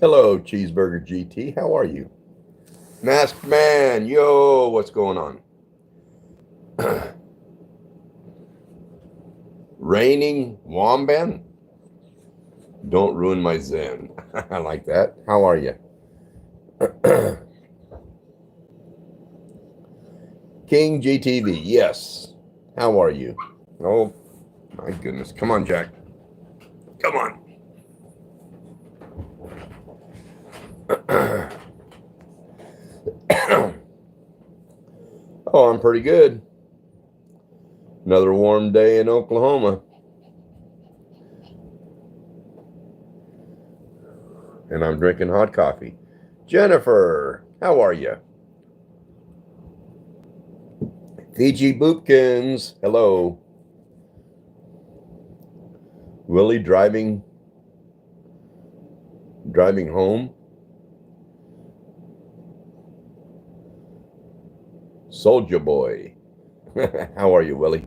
Hello, Cheeseburger GT. How are you? Masked Man, yo, what's going on? Raining Womban? Don't ruin my zen. I like that. How are you? King GTV, yes. How are you? Oh, my goodness. Come on, Jack. Come on. Oh, I'm pretty good. Another warm day in Oklahoma. And I'm drinking hot coffee. Jennifer, how are you? Fiji Boopkins, hello. Willie driving home. Soldier Boy. How are you, Willie?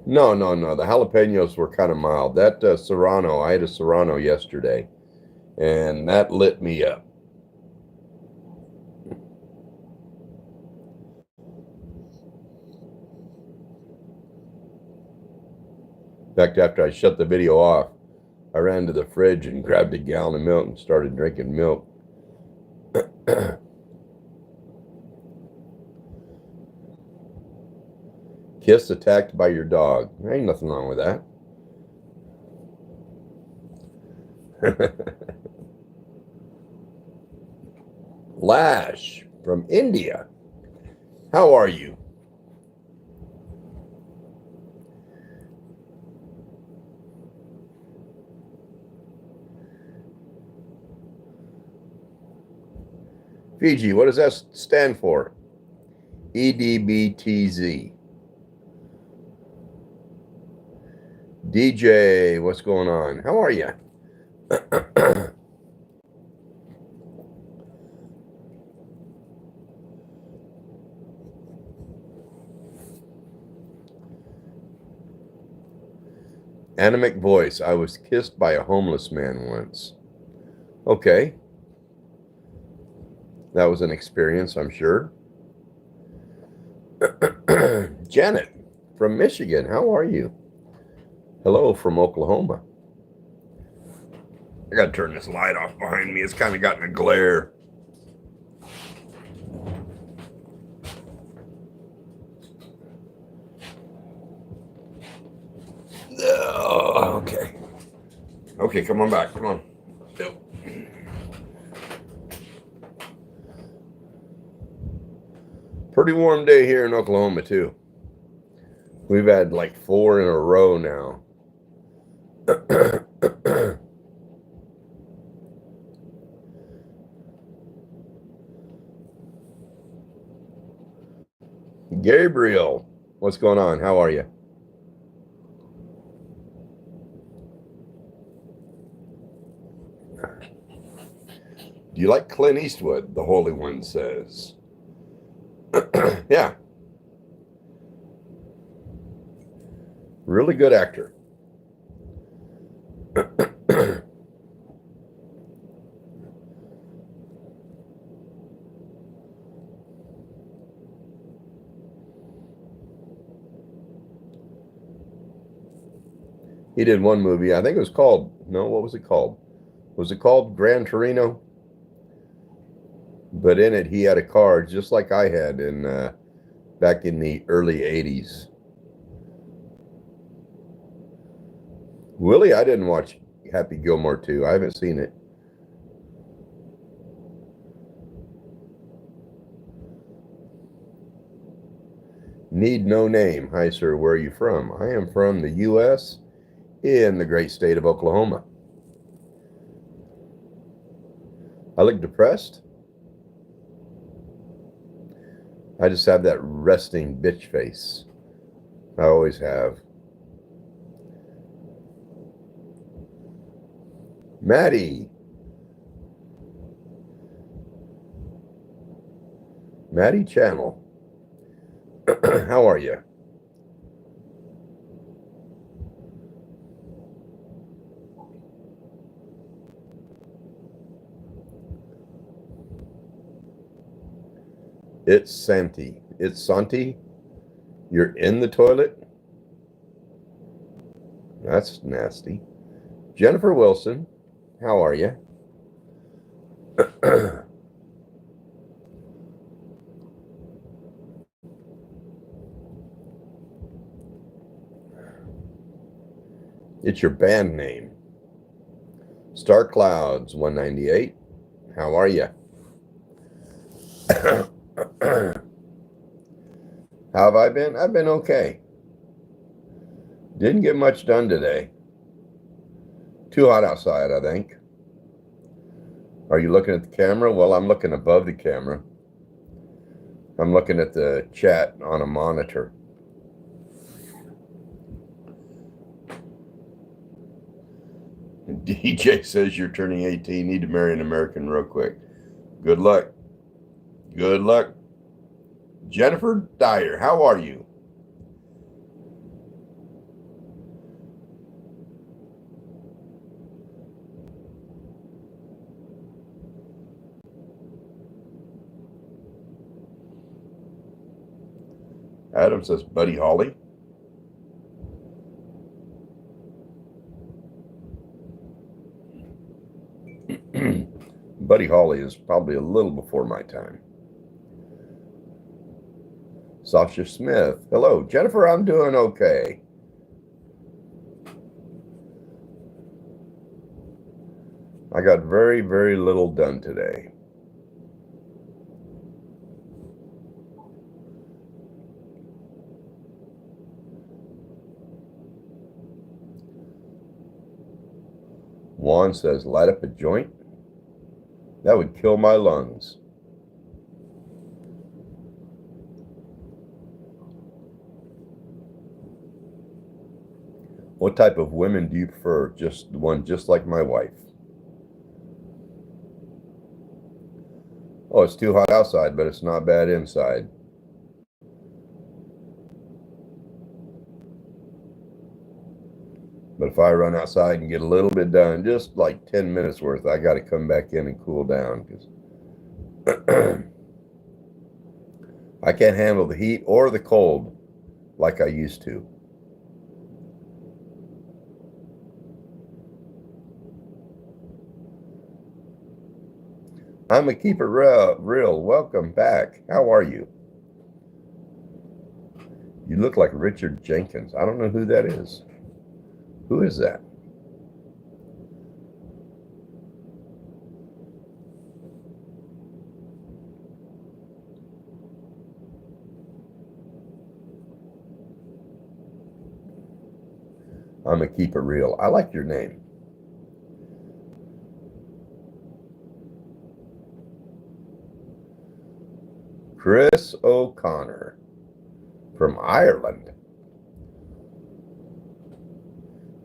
No, no, no. The jalapenos were kind of mild. That Serrano, I had a Serrano yesterday, and that lit me up. In fact, after I shut the video off, I ran to the fridge and grabbed a gallon of milk and started drinking milk. Kiss attacked by your dog. There ain't nothing wrong with that. Lash from India. How are you? Fiji, what does that stand for? EDBTZ. DJ, what's going on? How are you? Anemic voice. I was kissed by a homeless man once. Okay. That was an experience, I'm sure. Janet from Michigan. How are you? Hello from Oklahoma. I got to turn this light off behind me. It's kind of gotten a glare. Oh, okay. Okay, come on back. Come on. Yep. Pretty warm day here in Oklahoma, too. We've had like 4 in a row now. Gabriel, what's going on? How are you? Do you like Clint Eastwood? The Holy One says. Yeah. Really good actor. He did one movie. I think it was called, no, what was it called? Was it called Gran Torino? But in it, he had a car just like I had back in the early 80s. Willie, I didn't watch Happy Gilmore 2. I haven't seen it. Need no name. Hi, sir. Where are you from? I am from the U.S. in the great state of Oklahoma. I look depressed. I just have that resting bitch face. I always have. Maddie. Maddie Channel. How are you? It's Santi. It's Santi. You're in the toilet? That's nasty. Jennifer Wilson, how are you? It's your band name. Star Clouds 198. How are you? How have I been? I've been okay. Didn't get much done today. Too hot outside, I think. Are you looking at the camera? Well, I'm looking above the camera. I'm looking at the chat on a monitor. DJ says you're turning 18. Need to marry an American real quick. Good luck. Good luck. Jennifer Dyer, how are you? Adam says Buddy Holly. Buddy Holly is probably a little before my time. Sasha Smith. Hello, Jennifer. I'm doing okay. I got very, very little done today. Juan says, light up a joint? That would kill my lungs. What type of women do you prefer? Just one just like my wife. Oh, it's too hot outside, but it's not bad inside. But if I run outside and get a little bit done, just like 10 minutes worth, I got to come back in and cool down because I can't handle the heat or the cold like I used to. I'm a keeper real. Welcome back. How are you? You look like Richard Jenkins. I don't know who that is. Who is that? I'm a keep it real. I like your name. Chris O'Connor from Ireland.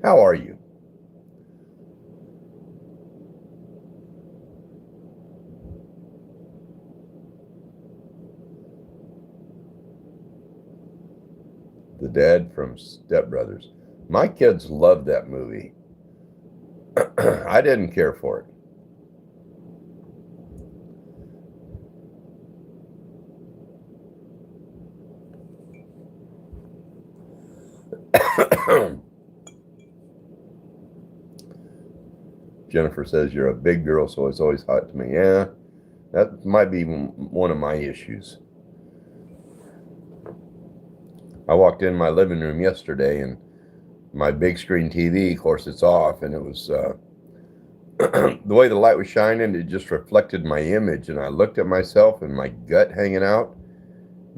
How are you? The dad from Step Brothers. My kids loved that movie. I didn't care for it. Jennifer says you're a big girl, so it's always hot to me. Yeah, that might be one of my issues. I walked in my living room yesterday, and my big screen TV, of course, it's off, and it was the way the light was shining, it just reflected my image, and I looked at myself and my gut hanging out.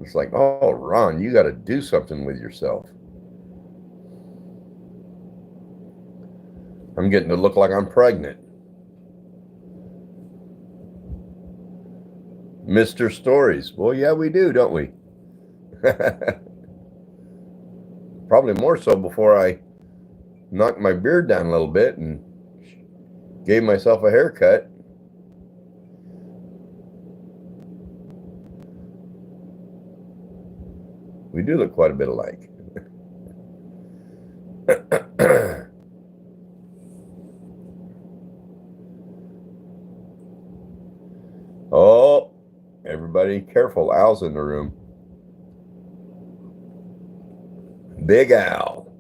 It's like, oh, Ron, you got to do something with yourself. I'm getting to look like I'm pregnant. Mr. Stories. Well, yeah, we do, don't we? Probably more so before I knocked my beard down a little bit and gave myself a haircut. We do look quite a bit alike. Oh, Everybody careful, Al's in the room. Big Al.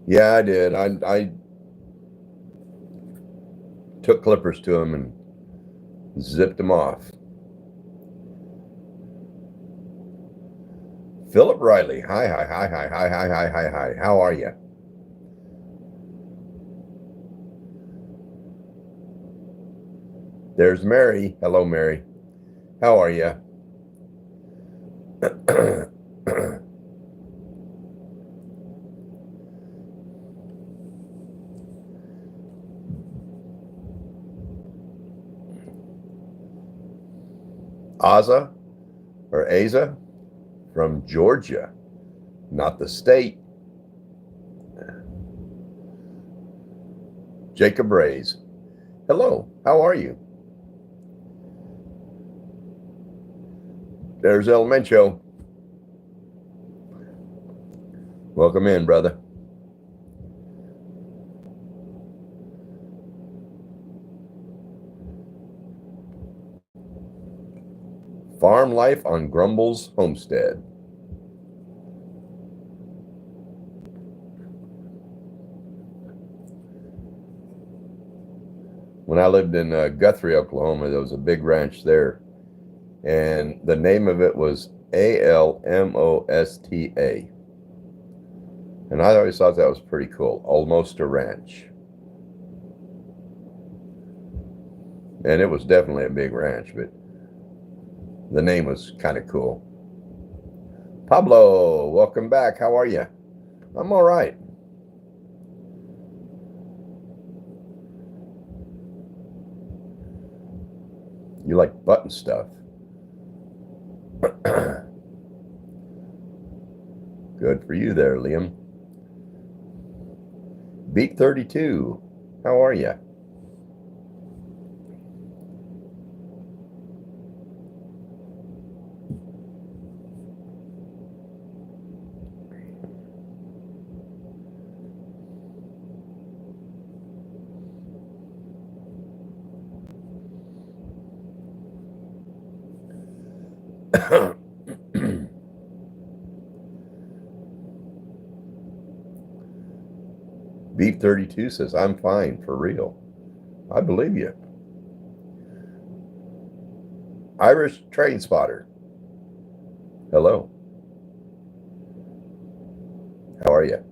Yeah, I did. I took clippers to him and zipped him off. Philip Riley. Hi. How are you? There's Mary. Hello, Mary. How are you? Aza or Aza from Georgia, not the state. Jacob Rays. Hello, how are you? There's El Mencho. Welcome in, brother. Farm life on Grumble's homestead. When I lived in Guthrie, Oklahoma, there was a big ranch there, and the name of it was Almosta. And I always thought that was pretty cool, Almosta Ranch. And it was definitely a big ranch, but the name was kind of cool. Pablo, welcome back. How are you? I'm all right. You like button stuff. Good for you there, Liam. Beat 32. How are you? Beat 32 says, I'm fine, for real. I believe you. Irish Train Spotter. Hello. How are you?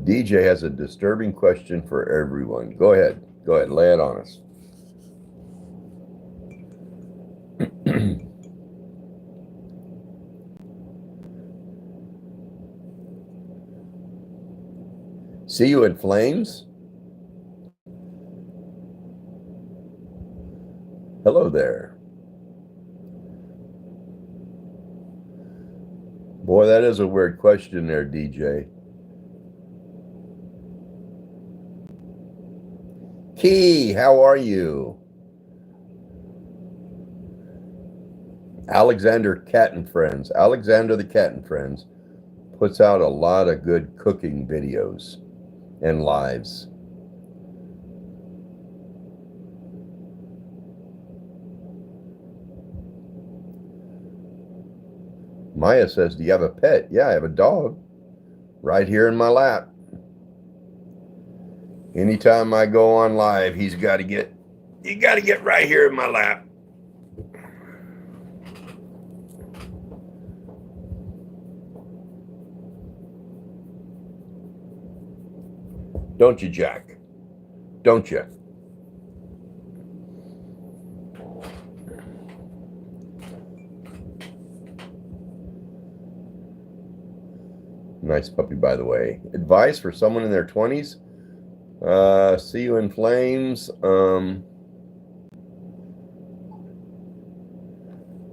DJ has a disturbing question for everyone. Go ahead. Go ahead. Lay it on us. See you in flames? Hello there. Boy, that is a weird question there, DJ. Key, how are you? Alexander Cat and Friends. Alexander the Cat and Friends puts out a lot of good cooking videos and lives. Maya says, do you have a pet? Yeah, I have a dog right here in my lap. Anytime I go on live, you got to get right here in my lap. Don't you, Jack? Don't you? Nice puppy, by the way. Advice for someone in their 20s? See you in flames.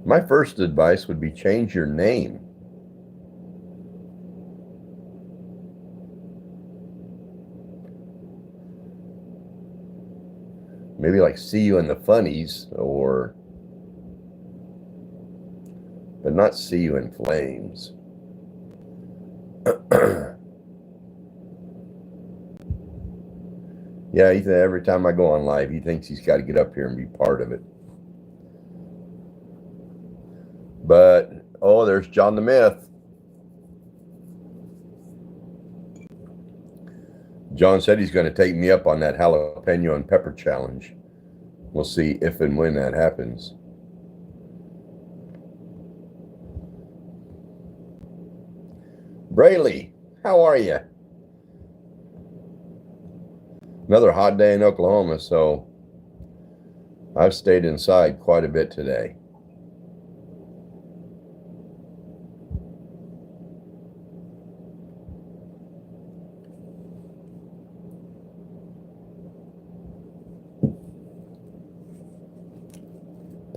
My first advice would be change your name. Maybe like see you in the funnies, but not see you in flames. Yeah, every time I go on live, he thinks he's got to get up here and be part of it. But, oh, there's John the Myth. John said he's going to take me up on that jalapeno and pepper challenge. We'll see if and when that happens. Brayley, how are you? Another hot day in Oklahoma, so I've stayed inside quite a bit today.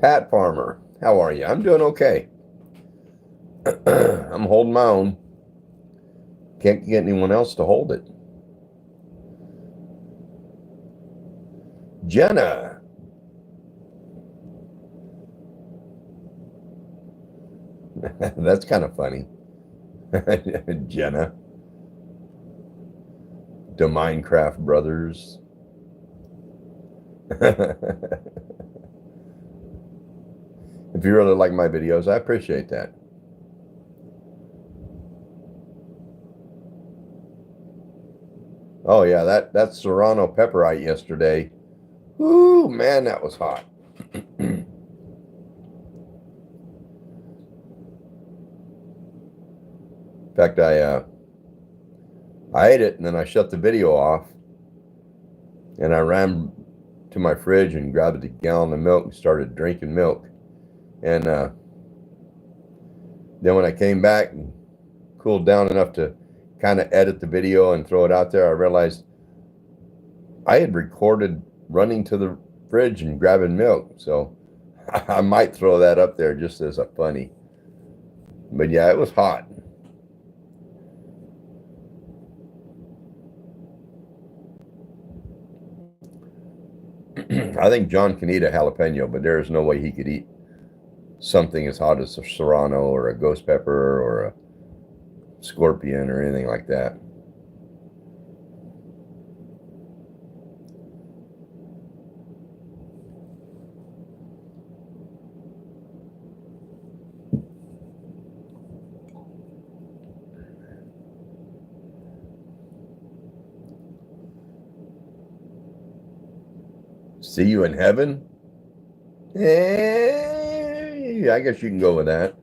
Pat Farmer, how are you? I'm doing okay. I'm holding my own. Can't get anyone else to hold it. Jenna. That's kind of funny. Jenna. The Minecraft brothers. If you really like my videos, I appreciate that. Oh yeah, that serrano pepper I ate yesterday. Ooh, man, that was hot. In fact, I ate it and then I shut the video off and I ran to my fridge and grabbed a gallon of milk and started drinking milk. And then when I came back and cooled down enough to kind of edit the video and throw it out there, I realized I had recorded running to the fridge and grabbing milk. So I might throw that up there just as a funny. But yeah, it was hot. I think John can eat a jalapeno, but there is no way he could eat something as hot as a serrano or a ghost pepper or a scorpion or anything like that. See you in heaven? I guess you can go with that.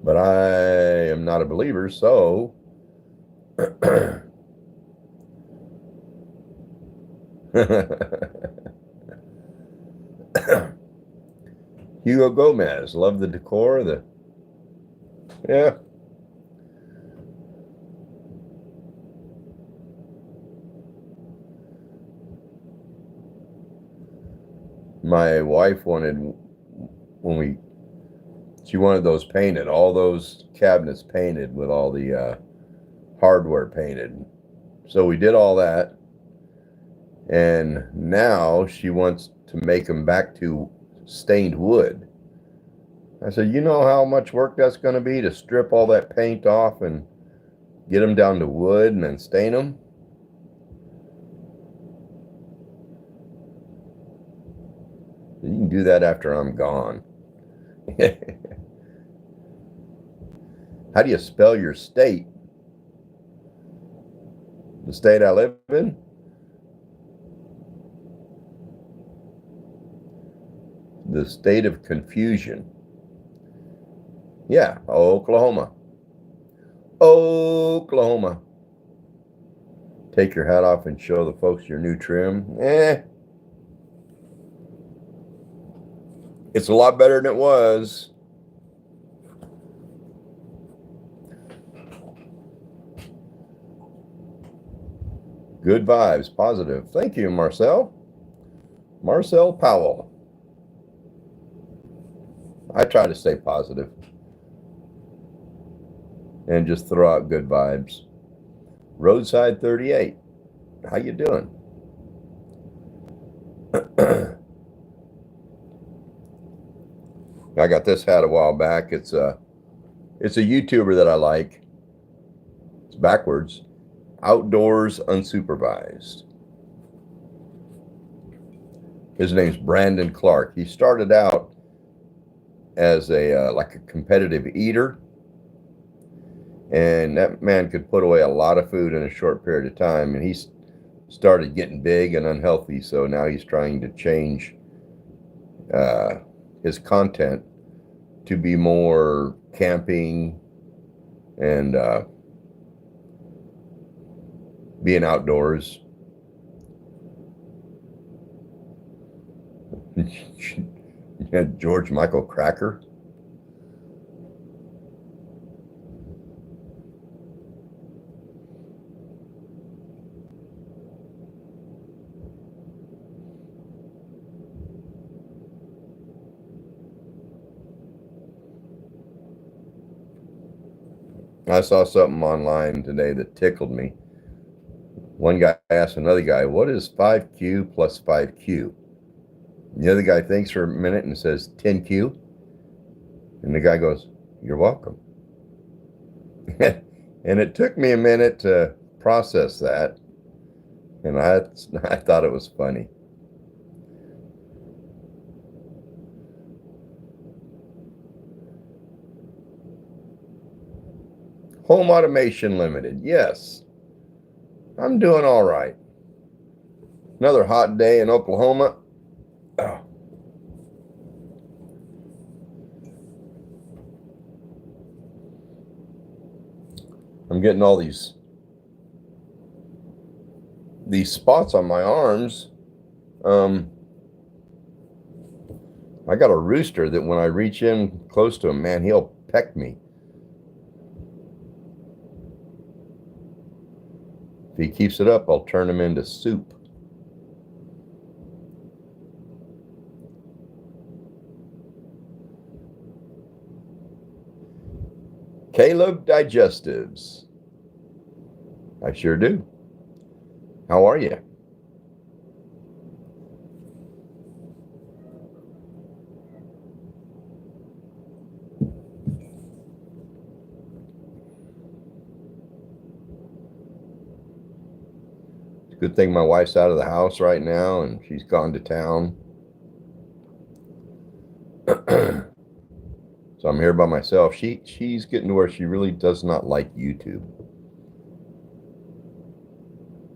But I am not a believer, so Hugo Gomez, love the decor, yeah. My wife wanted, she wanted those painted, all those cabinets painted with all the hardware painted. So we did all that. And now she wants to make them back to stained wood. I said, you know how much work that's going to be to strip all that paint off and get them down to wood and then stain them? You can do that after I'm gone. How do you spell your state? The state I live in? The state of confusion. Yeah, Oklahoma. Oklahoma. Take your hat off and show the folks your new trim. It's a lot better than it was. Good vibes, positive. Thank you, Marcel. Marcel Powell. I try to stay positive and just throw out good vibes. Roadside 38. How you doing? I got this hat a while back. It's a YouTuber that I like. It's backwards. Outdoors Unsupervised. His name's Brandon Clark. He started out as a like a competitive eater, and that man could put away a lot of food in a short period of time, and he's started getting big and unhealthy, so now he's trying to change his content to be more camping and being outdoors. George Michael Cracker. I saw something online today that tickled me. One guy asked another guy, "What is 5Q plus 5Q?" The other guy thinks for a minute and says 10Q. And the guy goes, "You're welcome." And it took me a minute to process that. And I thought it was funny. Home Automation Limited. Yes, I'm doing all right. Another hot day in Oklahoma. Oh. I'm getting all these spots on my arms. I got a rooster that when I reach in close to him, man, he'll peck me. If he keeps it up, I'll turn him into soup. Caleb Digestives. I sure do. How are you? It's a good thing my wife's out of the house right now and she's gone to town. So I'm here by myself. She's getting to where she really does not like YouTube.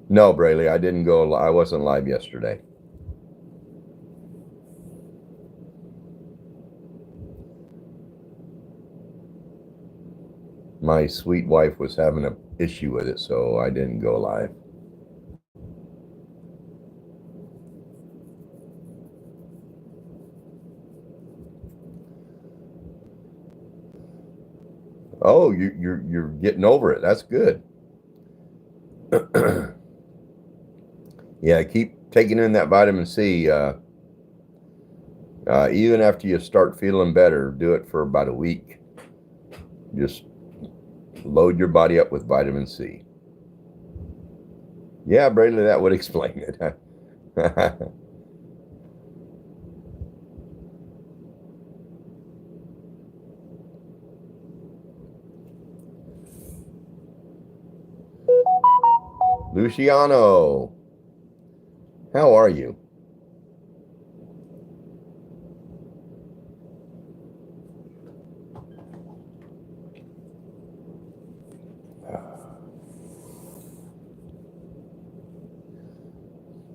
No, Brayley, I didn't go. I wasn't live yesterday. My sweet wife was having an issue with it, so I didn't go live. Oh, you're getting over it. That's good. Yeah, keep taking in that vitamin C. Even after you start feeling better, do it for about a week. Just load your body up with vitamin C. Yeah, Brandon, that would explain it. Luciano, how are you?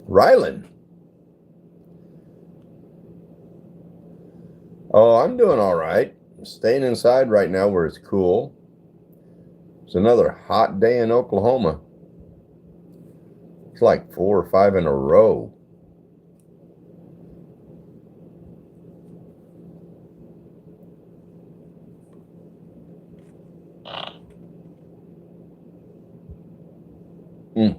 Rylan. Oh, I'm doing all right. Staying inside right now where it's cool. It's another hot day in Oklahoma. It's like 4 or 5 in a row. Mm.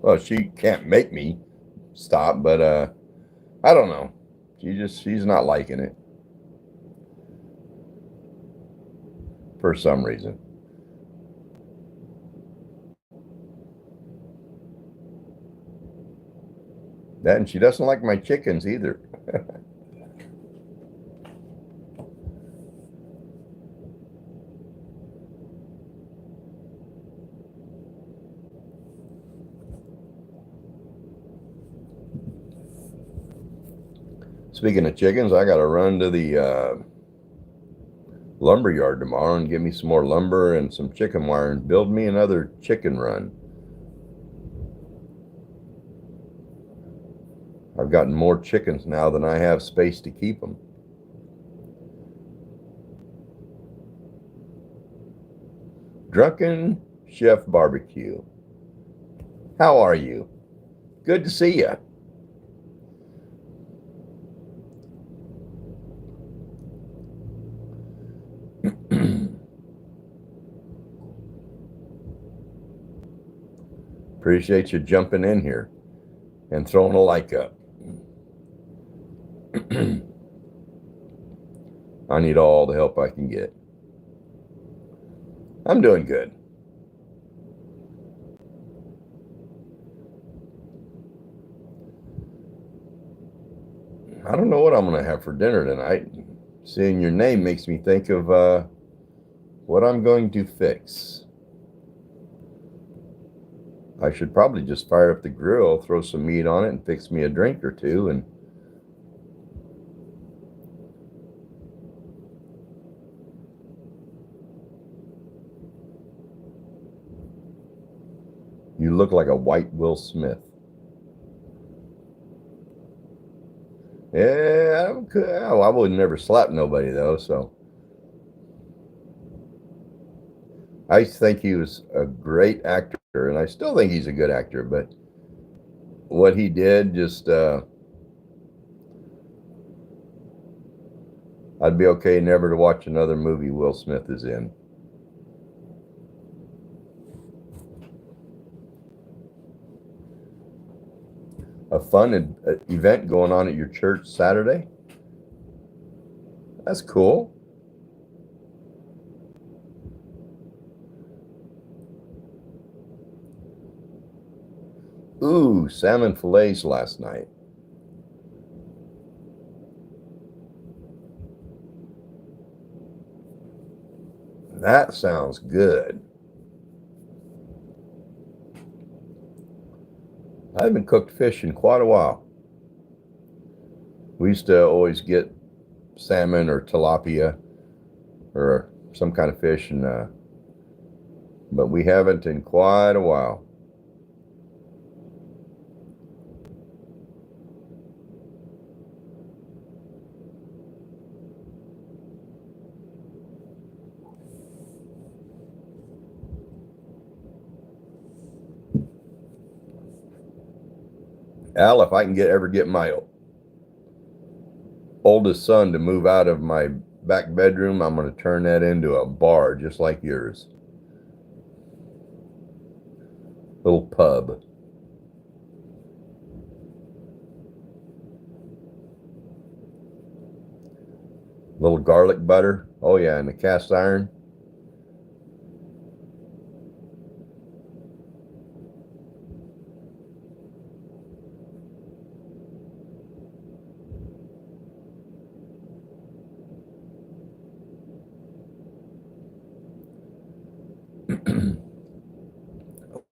Well, she can't make me stop, but I don't know. She's not liking it for some reason. That, and she doesn't like my chickens either. Speaking of chickens, I got to run to the lumber yard tomorrow and get me some more lumber and some chicken wire and build me another chicken run. I've gotten more chickens now than I have space to keep them. Drunken Chef Barbecue. How are you? Good to see you. Appreciate you jumping in here and throwing a like up. I need all the help I can get. I'm doing good. I don't know what I'm going to have for dinner tonight. Seeing your name makes me think of what I'm going to fix. I should probably just fire up the grill, throw some meat on it, and fix me a drink or two. And you look like a white Will Smith. Yeah, I would never slap nobody though, so. I think he was a great actor, and I still think he's a good actor, but what he did just, I'd be okay never to watch another movie Will Smith is in. A fun event going on at your church Saturday? That's cool. Ooh, salmon fillets last night. That sounds good. I haven't cooked fish in quite a while. We used to always get salmon or tilapia or some kind of fish, and but we haven't in quite a while. Al, if I can ever get my oldest son to move out of my back bedroom, I'm going to turn that into a bar just like yours. Little pub. Little garlic butter. Oh yeah, and the cast iron.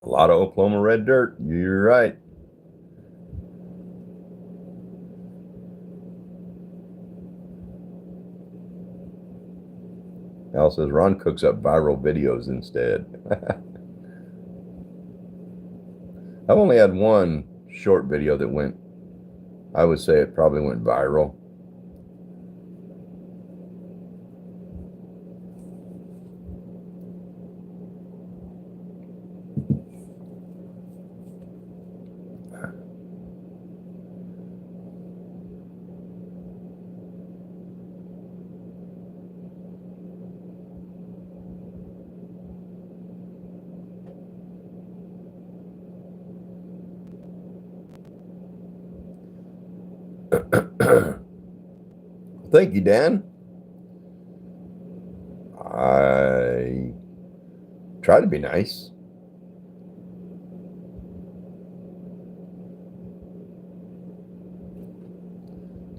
A lot of Oklahoma red dirt. You're right. Al says Ron cooks up viral videos instead. I've only had one short video that went, I would say it probably went viral. Thank you, Dan. I try to be nice.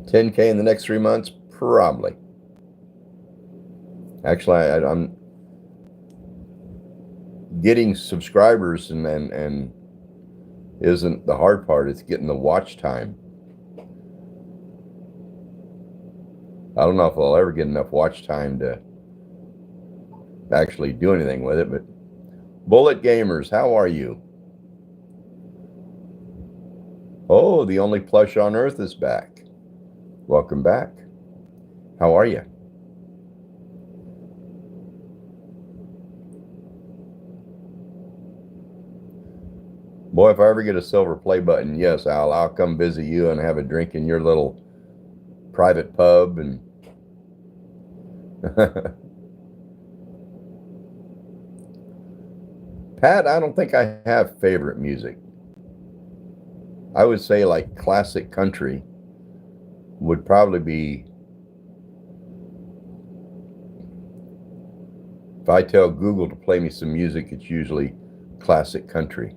$10K in the next 3 months? Probably. Actually, I'm getting subscribers and isn't the hard part. It's getting the watch time. I don't know if I'll ever get enough watch time to actually do anything with it, but Bullet Gamers, how are you? Oh, the only plush on earth is back. Welcome back. How are you? Boy, if I ever get a silver play button, yes, I'll come visit you and have a drink in your little private pub. And Pat, I don't think I have favorite music. I would say like classic country would probably be, if I tell Google to play me some music, it's usually classic country.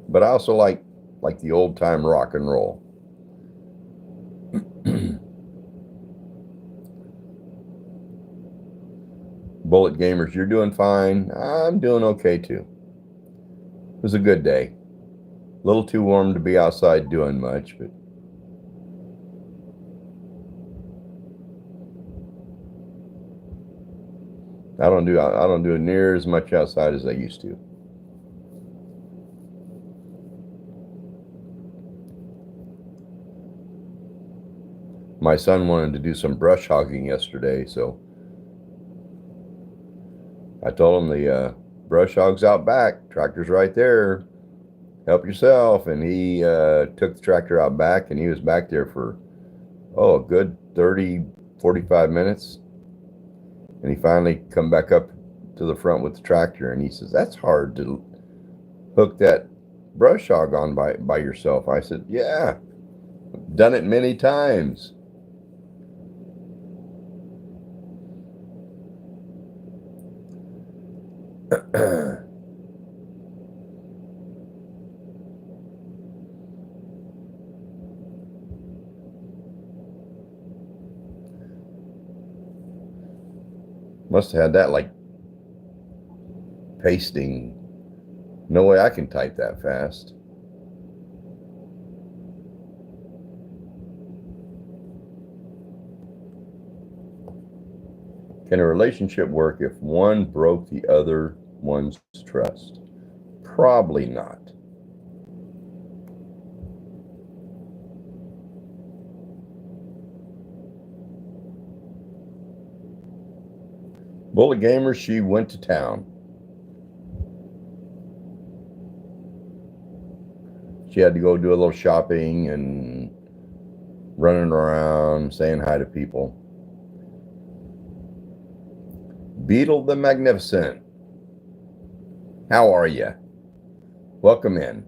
But I also like the old time rock and roll. Bullet Gamers, you're doing fine. I'm doing okay too. It was a good day. A little too warm to be outside doing much, but I don't do near as much outside as I used to. My son wanted to do some brush hogging yesterday, so I told him the brush hog's out back. Tractor's right there. Help yourself. And he took the tractor out back, and he was back there for, a good 30, 45 minutes. And he finally come back up to the front with the tractor, and he says, that's hard to hook that brush hog on by yourself. I said, yeah, done it many times. Must have had that like pasting. No way I can type that fast. Can a relationship work if one broke the other one's trust? Probably not. Bullet Gamer, she went to town. She had to go do a little shopping and running around, saying hi to people. Beetle the Magnificent, how are you? Welcome in.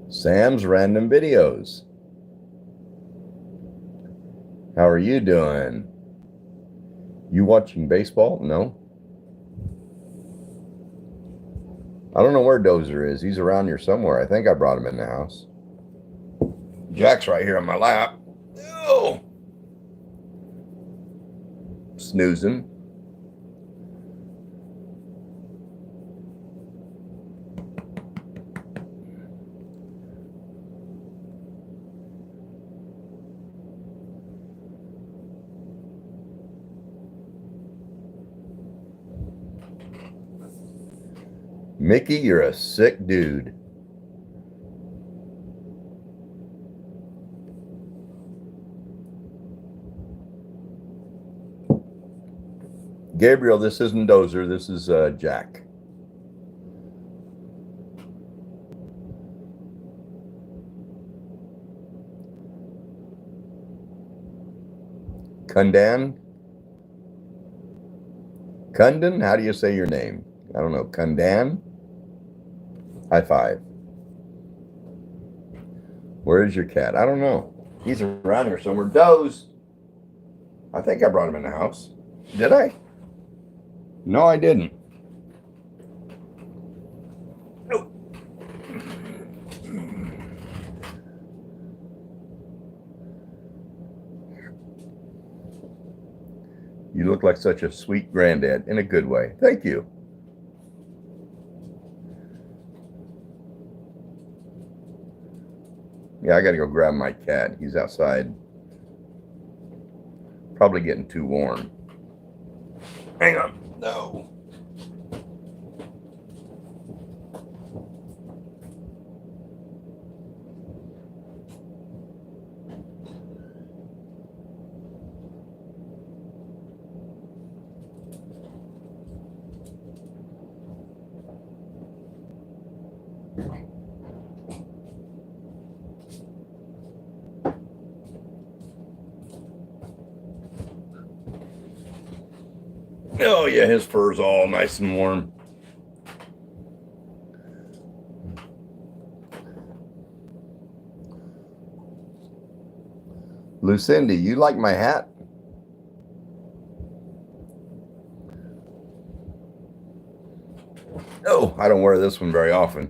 Sam's Random Videos, how are you doing? You watching baseball? No. I don't know where Dozer is. He's around here somewhere. I think I brought him in the house. Jack's right here on my lap. Oh, snoozing. Mickey, you're a sick dude. Gabriel, this isn't Dozer. This is Jack. Kundan? Kundan? How do you say your name? I don't know, Kundan? High five. Where is your cat? I don't know. He's around here somewhere. Doze. I think I brought him in the house. Did I? No, I didn't. Nope. You look like such a sweet granddad in a good way. Thank you. Yeah, I got to go grab my cat. He's outside. Probably getting too warm. Hang on. No. Oh, yeah, his fur's all nice and warm. Lucindy, you like my hat? Oh, I don't wear this one very often.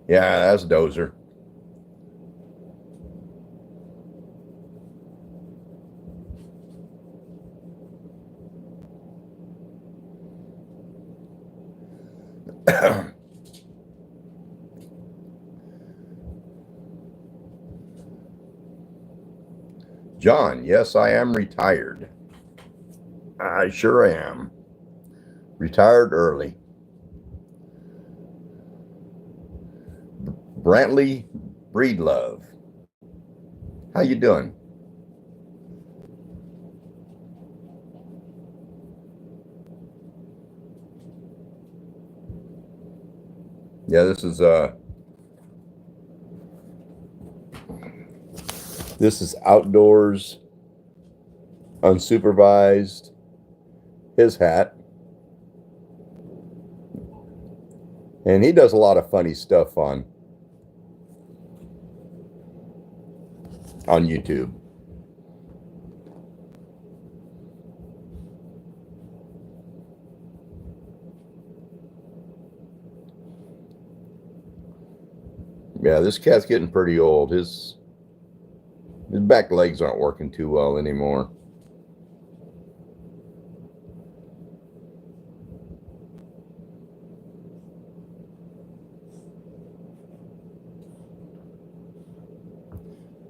Yeah, that's Dozer. John, yes, I am retired. I sure am. Retired early. Brantley Breedlove. How you doing? Yeah, this is outdoors, unsupervised. His hat. And he does a lot of funny stuff on YouTube. Yeah, this cat's getting pretty old. His back legs aren't working too well anymore.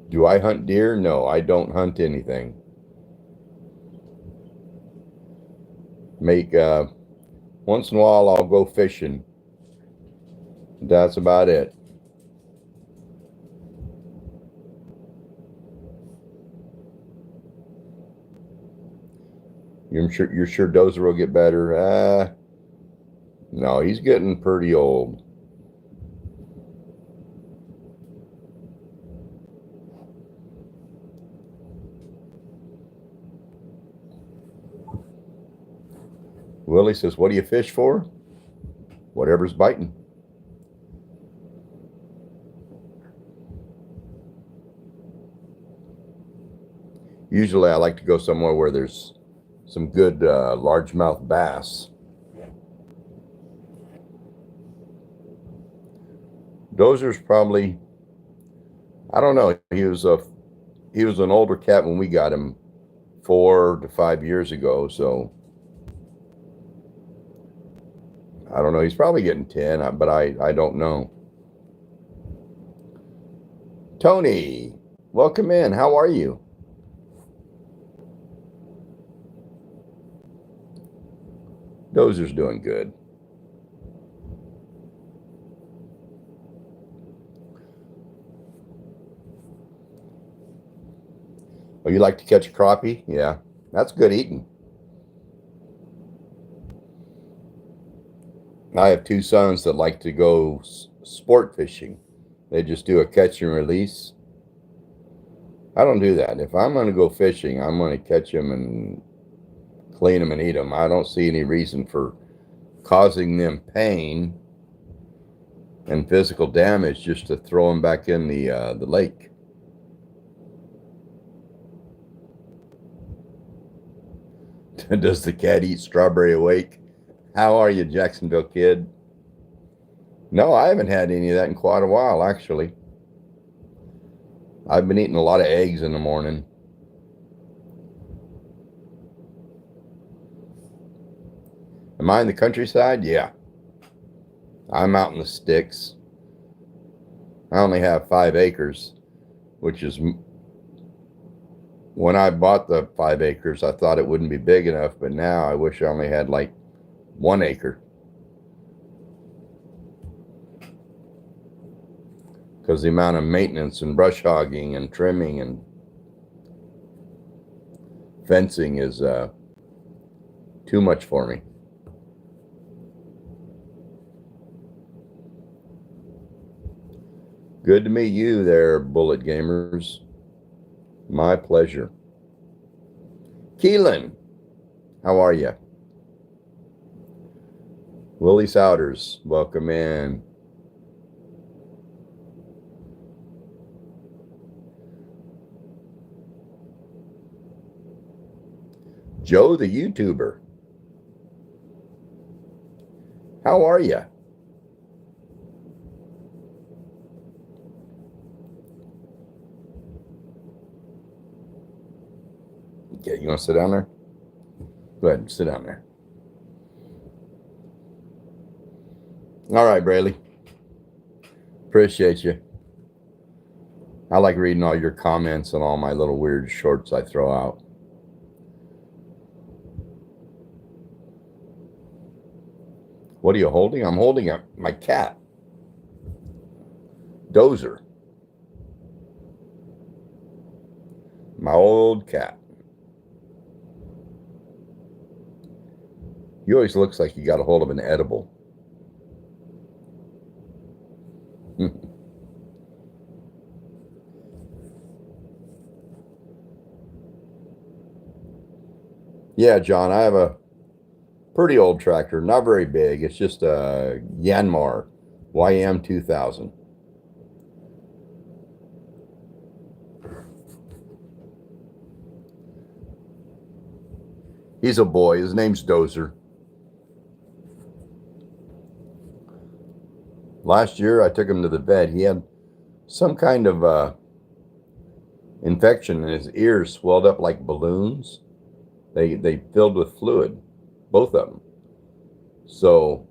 Do I hunt deer? No, I don't hunt anything. Once in a while I'll go fishing. That's about it. You're sure Dozer will get better? No, he's getting pretty old. Willie says, what do you fish for? Whatever's biting. Usually I like to go somewhere where there's some good largemouth bass. Dozer's probably, I don't know. He was an older cat when we got him 4 to 5 years ago. So I don't know. He's probably getting 10, but I don't know. Tony, welcome in. How are you? Dozer's doing good. Oh, you like to catch a crappie? Yeah, that's good eating. I have 2 sons that like to go sport fishing. They just do a catch and release. I don't do that. If I'm going to go fishing, I'm going to catch them and clean them and eat them. I don't see any reason for causing them pain and physical damage just to throw them back in the lake. Does the cat eat strawberry awake? How are you, Jacksonville kid? No, I haven't had any of that in quite a while, actually. I've been eating a lot of eggs in the morning. Am I in the countryside? Yeah. I'm out in the sticks. I only have 5 acres, which is, when I bought the 5 acres, I thought it wouldn't be big enough, but now I wish I only had like 1 acre. Because the amount of maintenance and brush hogging and trimming and fencing is too much for me. Good to meet you there, Bullet Gamers. My pleasure. Keelan, how are you? Willie Souders, welcome in. Joe the YouTuber, how are you? Okay, you want to sit down there? Go ahead and sit down there. All right, Brayley. Appreciate you. I like reading all your comments and all my little weird shorts I throw out. What are you holding? I'm holding my cat. Dozer. My old cat. He always looks like he got a hold of an edible. Yeah, John, I have a pretty old tractor, not very big. It's just a Yanmar YM 2000. He's a boy. His name's Dozer. Last year, I took him to the vet. He had some kind of infection, and his ears swelled up like balloons. They filled with fluid, both of them. So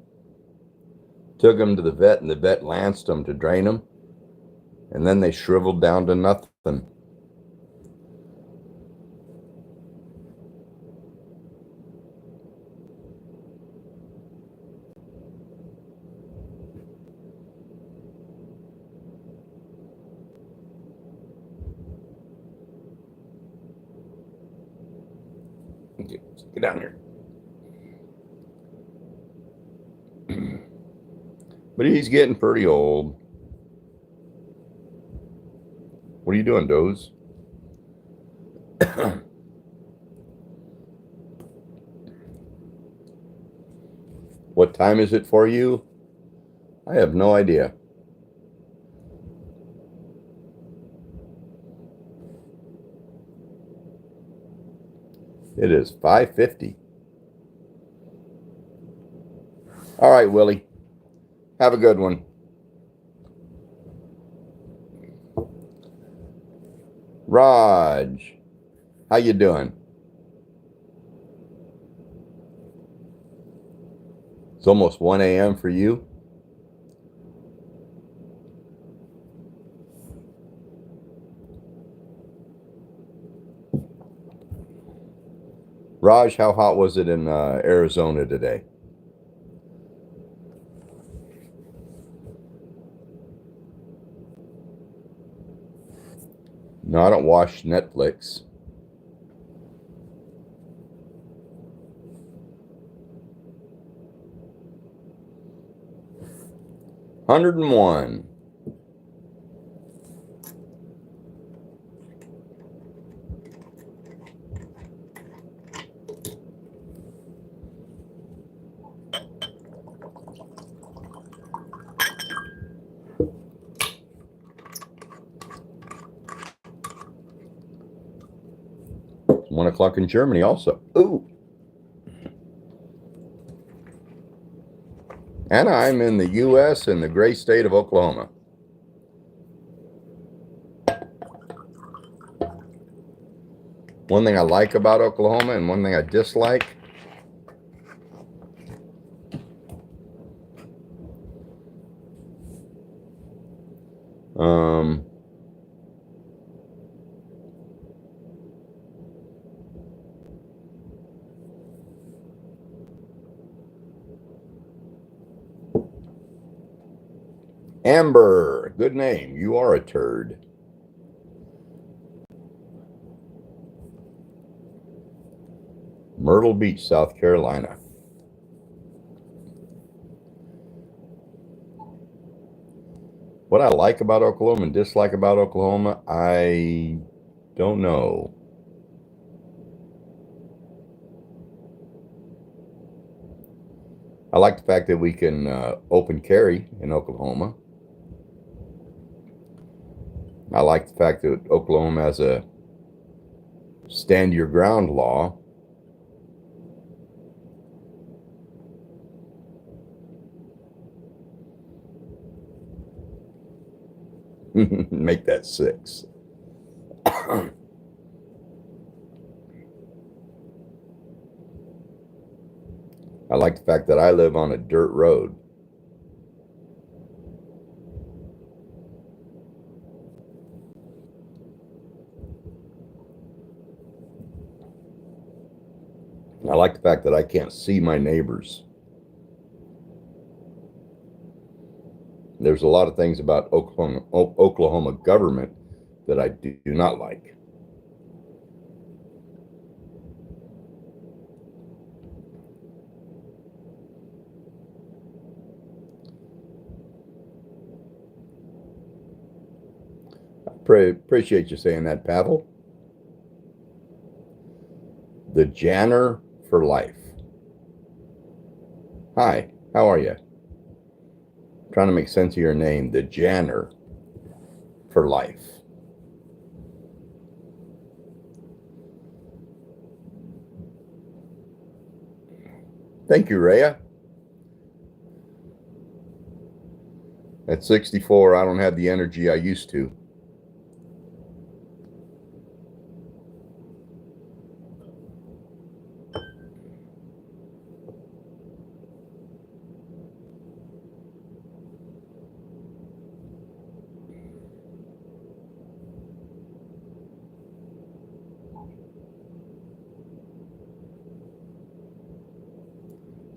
took him to the vet, and the vet lanced them to drain them, and then they shriveled down to nothing. Get down here. But he's getting pretty old. What are you doing, Doze? What time is it for you? I have no idea. It is 5:50. All right, Willie. Have a good one. Raj, how you doing? It's almost 1 a.m. for you. Raj, how hot was it in Arizona today? No, I don't watch Netflix. $101. 1 o'clock in Germany also. Ooh. And I'm in the U.S. in the great state of Oklahoma. One thing I like about Oklahoma and one thing I dislike, Amber, good name. You are a turd. Myrtle Beach, South Carolina. What I like about Oklahoma and dislike about Oklahoma, I don't know. I like the fact that we can open carry in Oklahoma. I like the fact that Oklahoma has a stand your ground law. Make that 6. I like the fact that I live on a dirt road. I like the fact that I can't see my neighbors. There's a lot of things about Oklahoma government that I do not like. Appreciate you saying that, Pavel. The Janner for life. Hi, how are you? Trying to make sense of your name, the Janner for life. Thank you, Rhea. At 64, I don't have the energy I used to.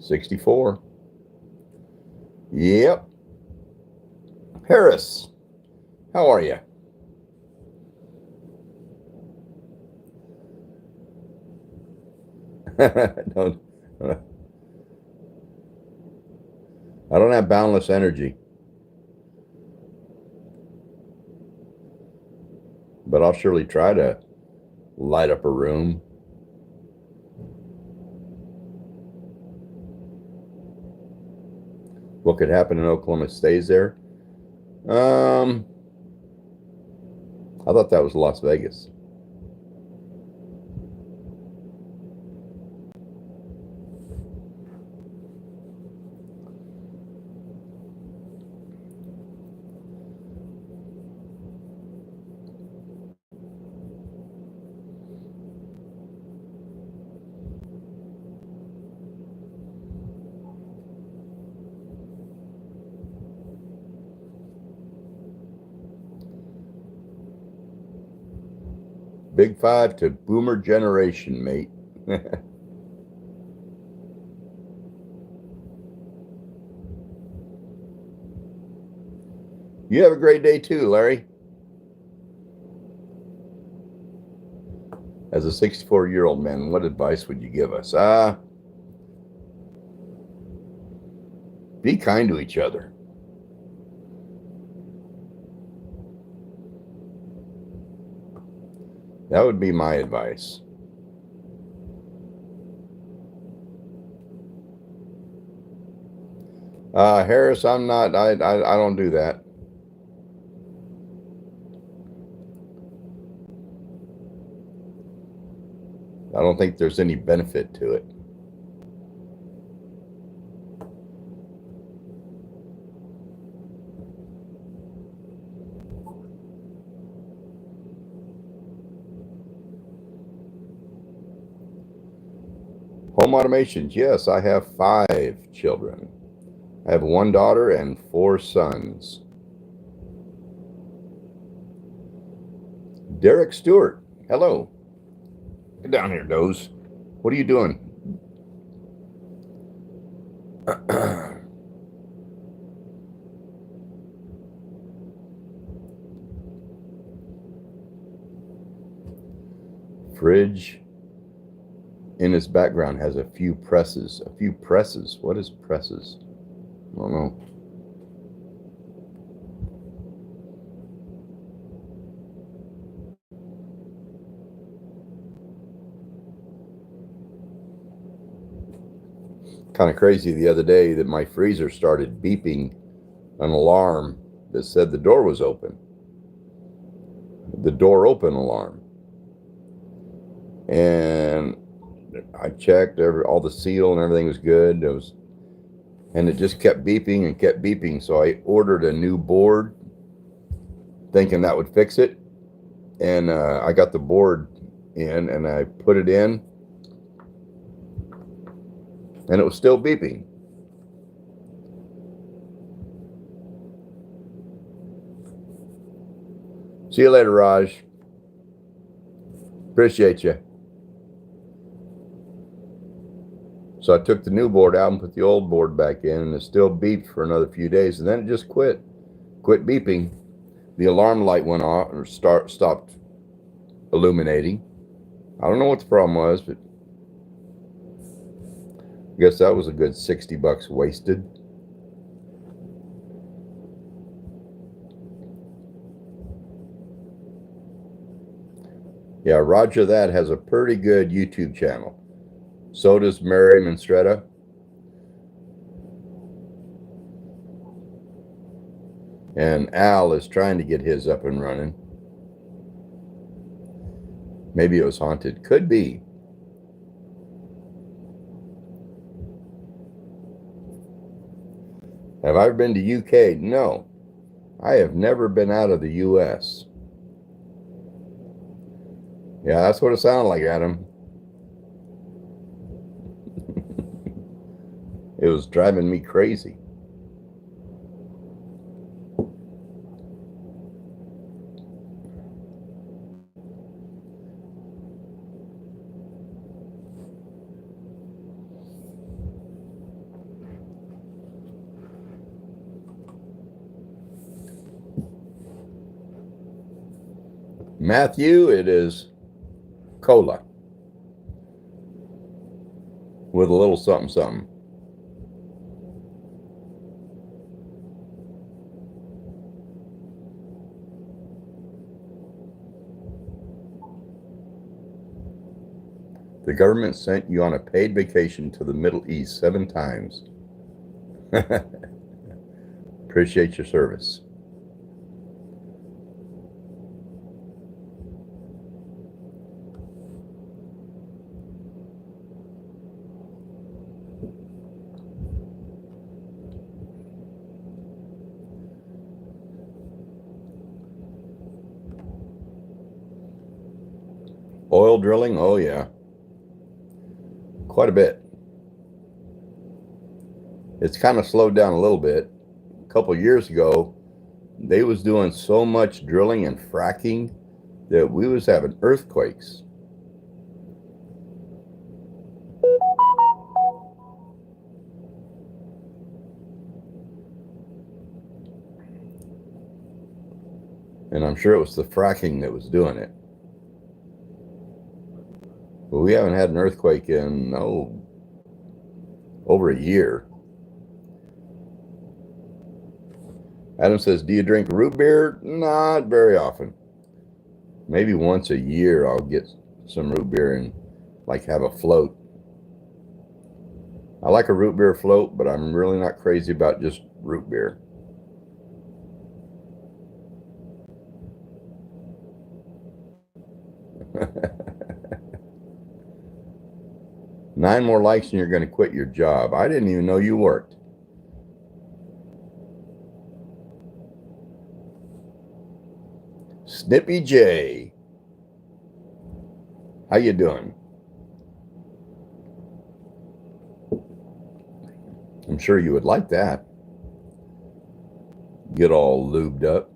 $64. Yep. Harris, how are you? don't, I don't have boundless energy. But I'll surely try to light up a room. What could happen in Oklahoma stays there? I thought that was Las Vegas. Big 5 to boomer generation, mate. You have a great day too, Larry. As a 64-year-old man, what advice would you give us? Be kind to each other. That would be my advice. Harris, I'm not, I don't do that. I don't think there's any benefit to it. Home automations. Yes, I have 5 children. I have 1 daughter and 4 sons. Derek Stewart. Hello. Get down here, Doze. What are you doing? Fridge in his background has a few presses. A few presses. What is presses? I don't know. Kind of crazy the other day that my freezer started beeping an alarm that said the door was open. The door open alarm. And I checked, all the seal and everything was good. And it just kept beeping and kept beeping. So I ordered a new board thinking that would fix it. And I got the board in and I put it in and it was still beeping. See you later, Raj. Appreciate you. So I took the new board out and put the old board back in, and it still beeped for another few days, and then it just quit beeping. The alarm light went off or stopped illuminating. I don't know what the problem was, but I guess that was a good $60 wasted. Yeah, Roger that has a pretty good YouTube channel. So does Mary Minstretta. And Al is trying to get his up and running. Maybe it was haunted. Could be. Have I ever been to UK? No. I have never been out of the US. Yeah, that's what it sounded like, Adam. It was driving me crazy. Matthew, it is cola with a little something something. The government sent you on a paid vacation to the Middle East 7 times. Appreciate your service. Oil drilling? Oh, yeah. Quite a bit. It's kind of slowed down a little bit. A couple years ago, they was doing so much drilling and fracking that we was having earthquakes. And I'm sure it was the fracking that was doing it. But we haven't had an earthquake in, over a year. Adam says, do you drink root beer? Not very often. Maybe once a year I'll get some root beer and like have a float. I like a root beer float, but I'm really not crazy about just root beer. 9 more likes and you're going to quit your job. I didn't even know you worked. Snippy J. How you doing? I'm sure you would like that. Get all lubed up.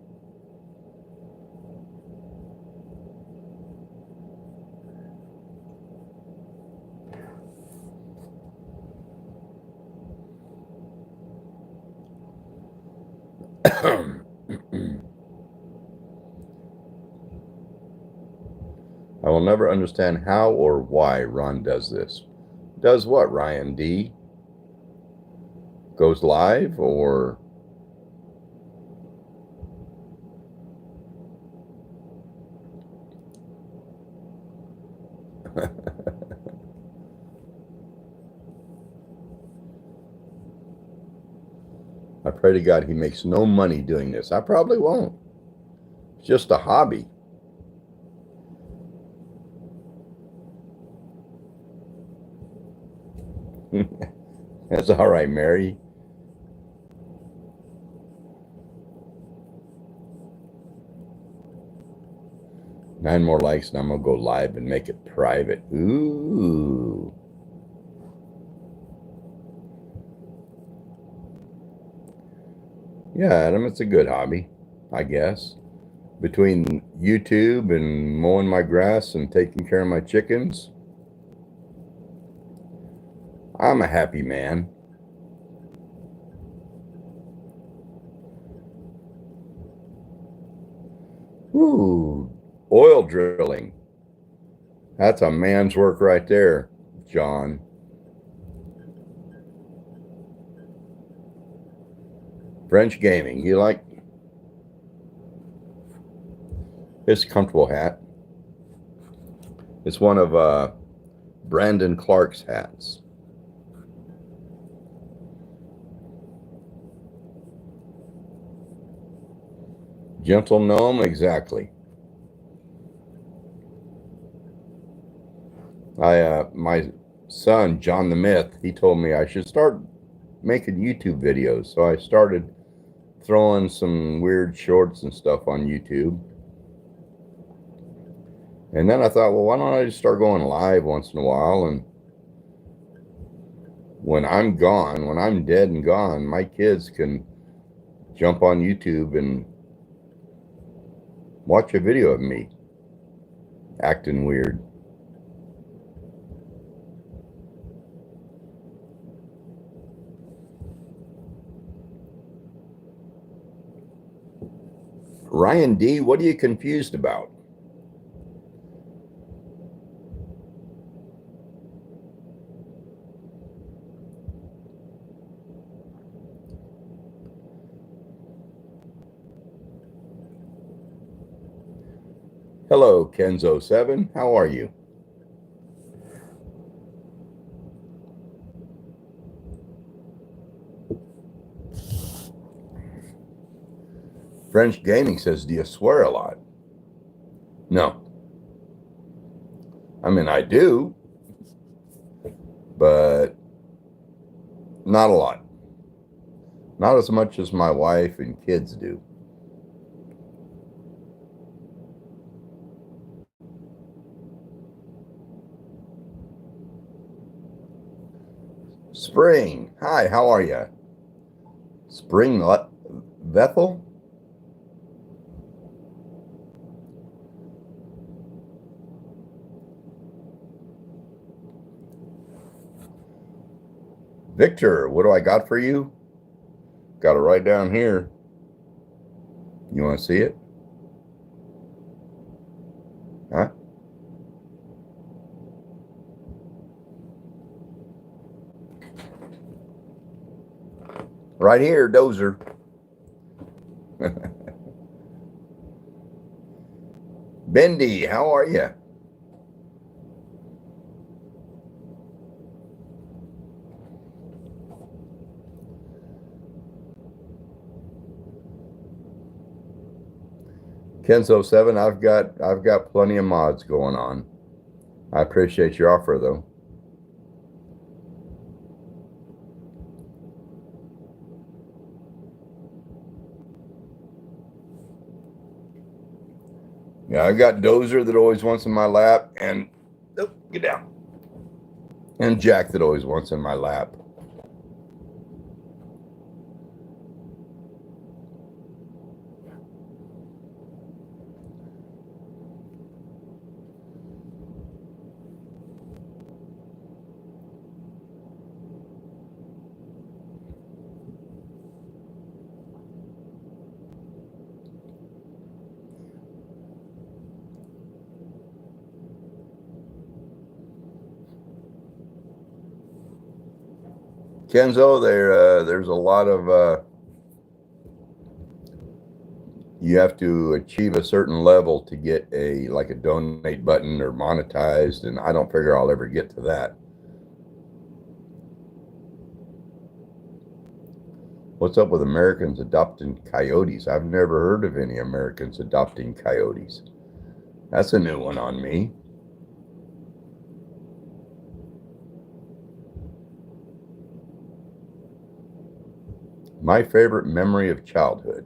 I will never understand how or why Ron does this. Does what, Ryan D? Goes live or... I pray to God he makes no money doing this. I probably won't. It's just a hobby. That's all right, Mary. Nine more likes and I'm going to go live and make it private. Ooh. Yeah, Adam, it's a good hobby, I guess. Between YouTube and mowing my grass and taking care of my chickens, I'm a happy man. Ooh, oil drilling. That's a man's work right there, John. French gaming. You like? It's a comfortable hat. It's one of Brandon Clark's hats. Gentle gnome, exactly. My son, John the Myth, he told me I should start making YouTube videos. So I started throwing some weird shorts and stuff on YouTube. And then I thought, well, why don't I just start going live once in a while? And when I'm gone, when I'm dead and gone, my kids can jump on YouTube and watch a video of me acting weird. Ryan D, what are you confused about? Hello, Kenzo7. How are you? French Gaming says, do you swear a lot? No. I mean, I do, but not a lot. Not as much as my wife and kids do. Spring. Hi, how are you? Spring Bethel? Victor, what do I got for you? Got it right down here. You want to see it? Huh? Right here, Dozer. Bendy, how are you? Kenzo7, I've got plenty of mods going on. I appreciate your offer though. Yeah, I've got Dozer that always wants in my lap, and oh, get down. And Jack that always wants in my lap. Kenzo, there's a lot of you have to achieve a certain level to get a donate button or monetized, and I don't figure I'll ever get to that. What's up with Americans adopting coyotes? I've never heard of any Americans adopting coyotes. That's a new one on me. My favorite memory of childhood.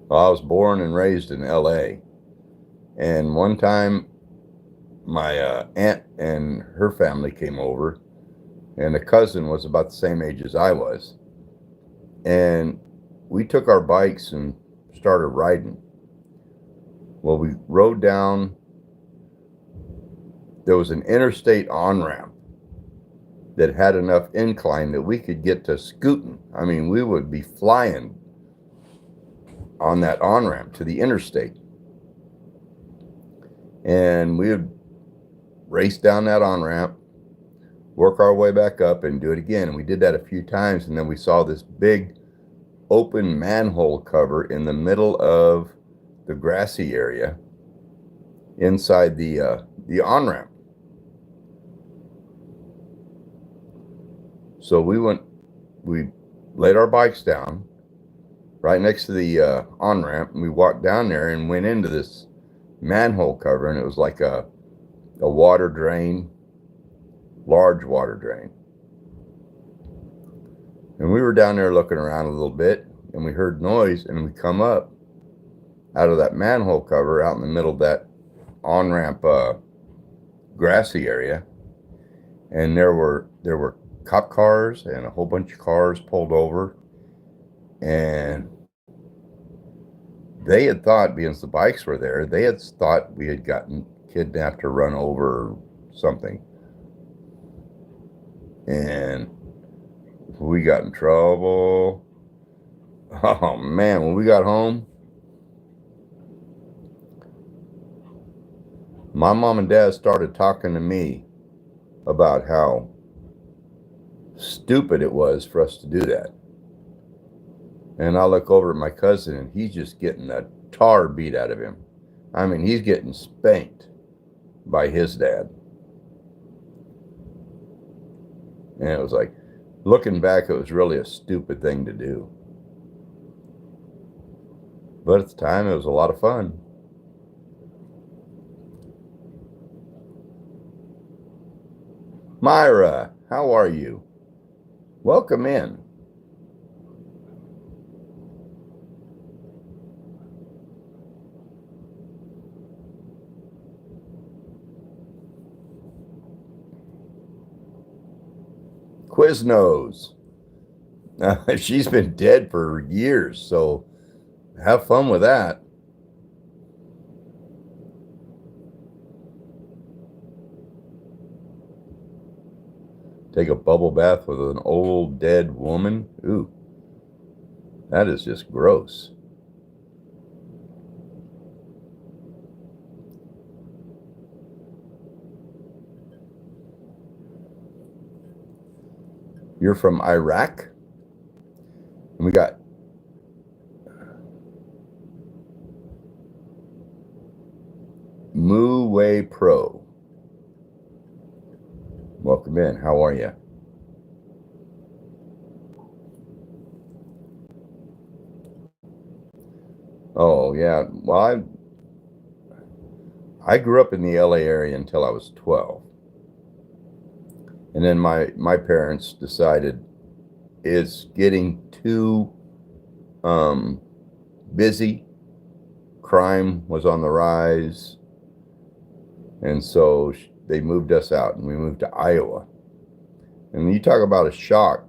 Well, I was born and raised in LA. And one time, my aunt and her family came over, and a cousin was about the same age as I was. And we took our bikes and started riding. Well, we rode down. There was an interstate on ramp that had enough incline that we could get to scooting. I mean, we would be flying on that on ramp to the interstate. And we would race down that on ramp, work our way back up, and do it again. And we did that a few times. And then we saw this big open manhole cover in the middle of the grassy area inside the on ramp. So we laid our bikes down right next to the on ramp, and we walked down there and went into this manhole cover, and it was like a water drain, large water drain. And we were down there looking around a little bit, and we heard noise, and we come up out of that manhole cover out in the middle of that on ramp grassy area, and there were cop cars and a whole bunch of cars pulled over, and they had thought, because the bikes were there, they had thought we had gotten kidnapped or run over or something. And we got in trouble. Oh man, when we got home, my mom and dad started talking to me about how stupid it was for us to do that. And I look over at my cousin, and he's just getting a tar beat out of him. I mean, he's getting spanked by his dad. And it was like, looking back, it was really a stupid thing to do. But at the time, it was a lot of fun. Myra, how are you? Welcome in. Quiznos. She's been dead for years, so have fun with that. Take a bubble bath with an old dead woman. Ooh, that is just gross. You're from Iraq? And we got Moo Way Pro. Welcome in. How are you? Oh, yeah. Well, I grew up in the LA area until I was 12. And then my parents decided it's getting too busy. Crime was on the rise. And so they moved us out and we moved to Iowa. And when you talk about a shock,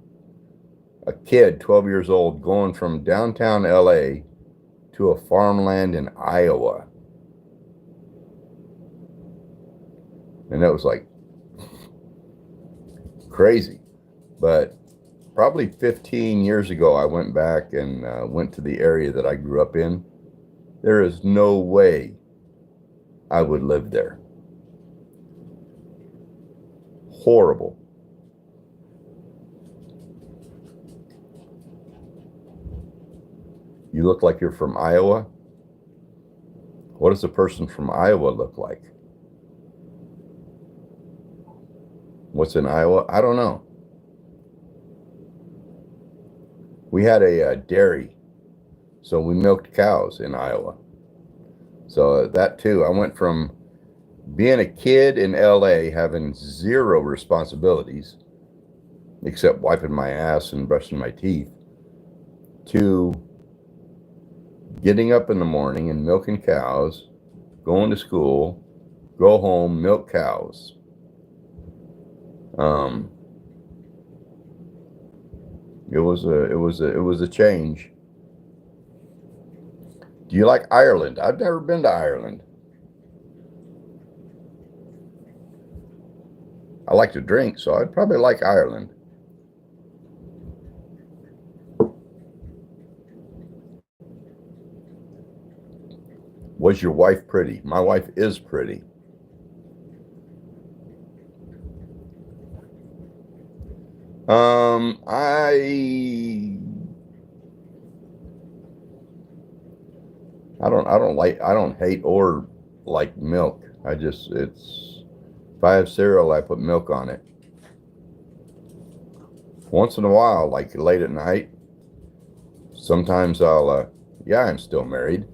a kid, 12 years old, going from downtown LA to a farmland in Iowa. And that was like crazy. But probably 15 years ago, I went back and went to the area that I grew up in. There is no way I would live there. Horrible. You look like you're from Iowa. What does a person from Iowa look like? What's in Iowa? I don't know. We had a dairy, so we milked cows in Iowa. So that too, I went from being a kid in LA having zero responsibilities except wiping my ass and brushing my teeth to getting up in the morning and milking cows, going to school, go home, milk cows. It was a change. Do you like Ireland? I've never been to Ireland. I like to drink, so I'd probably like Ireland. Was your wife pretty? My wife is pretty. I don't hate or like milk. If I have cereal, I put milk on it. Once in a while, like late at night, sometimes yeah, I'm still married.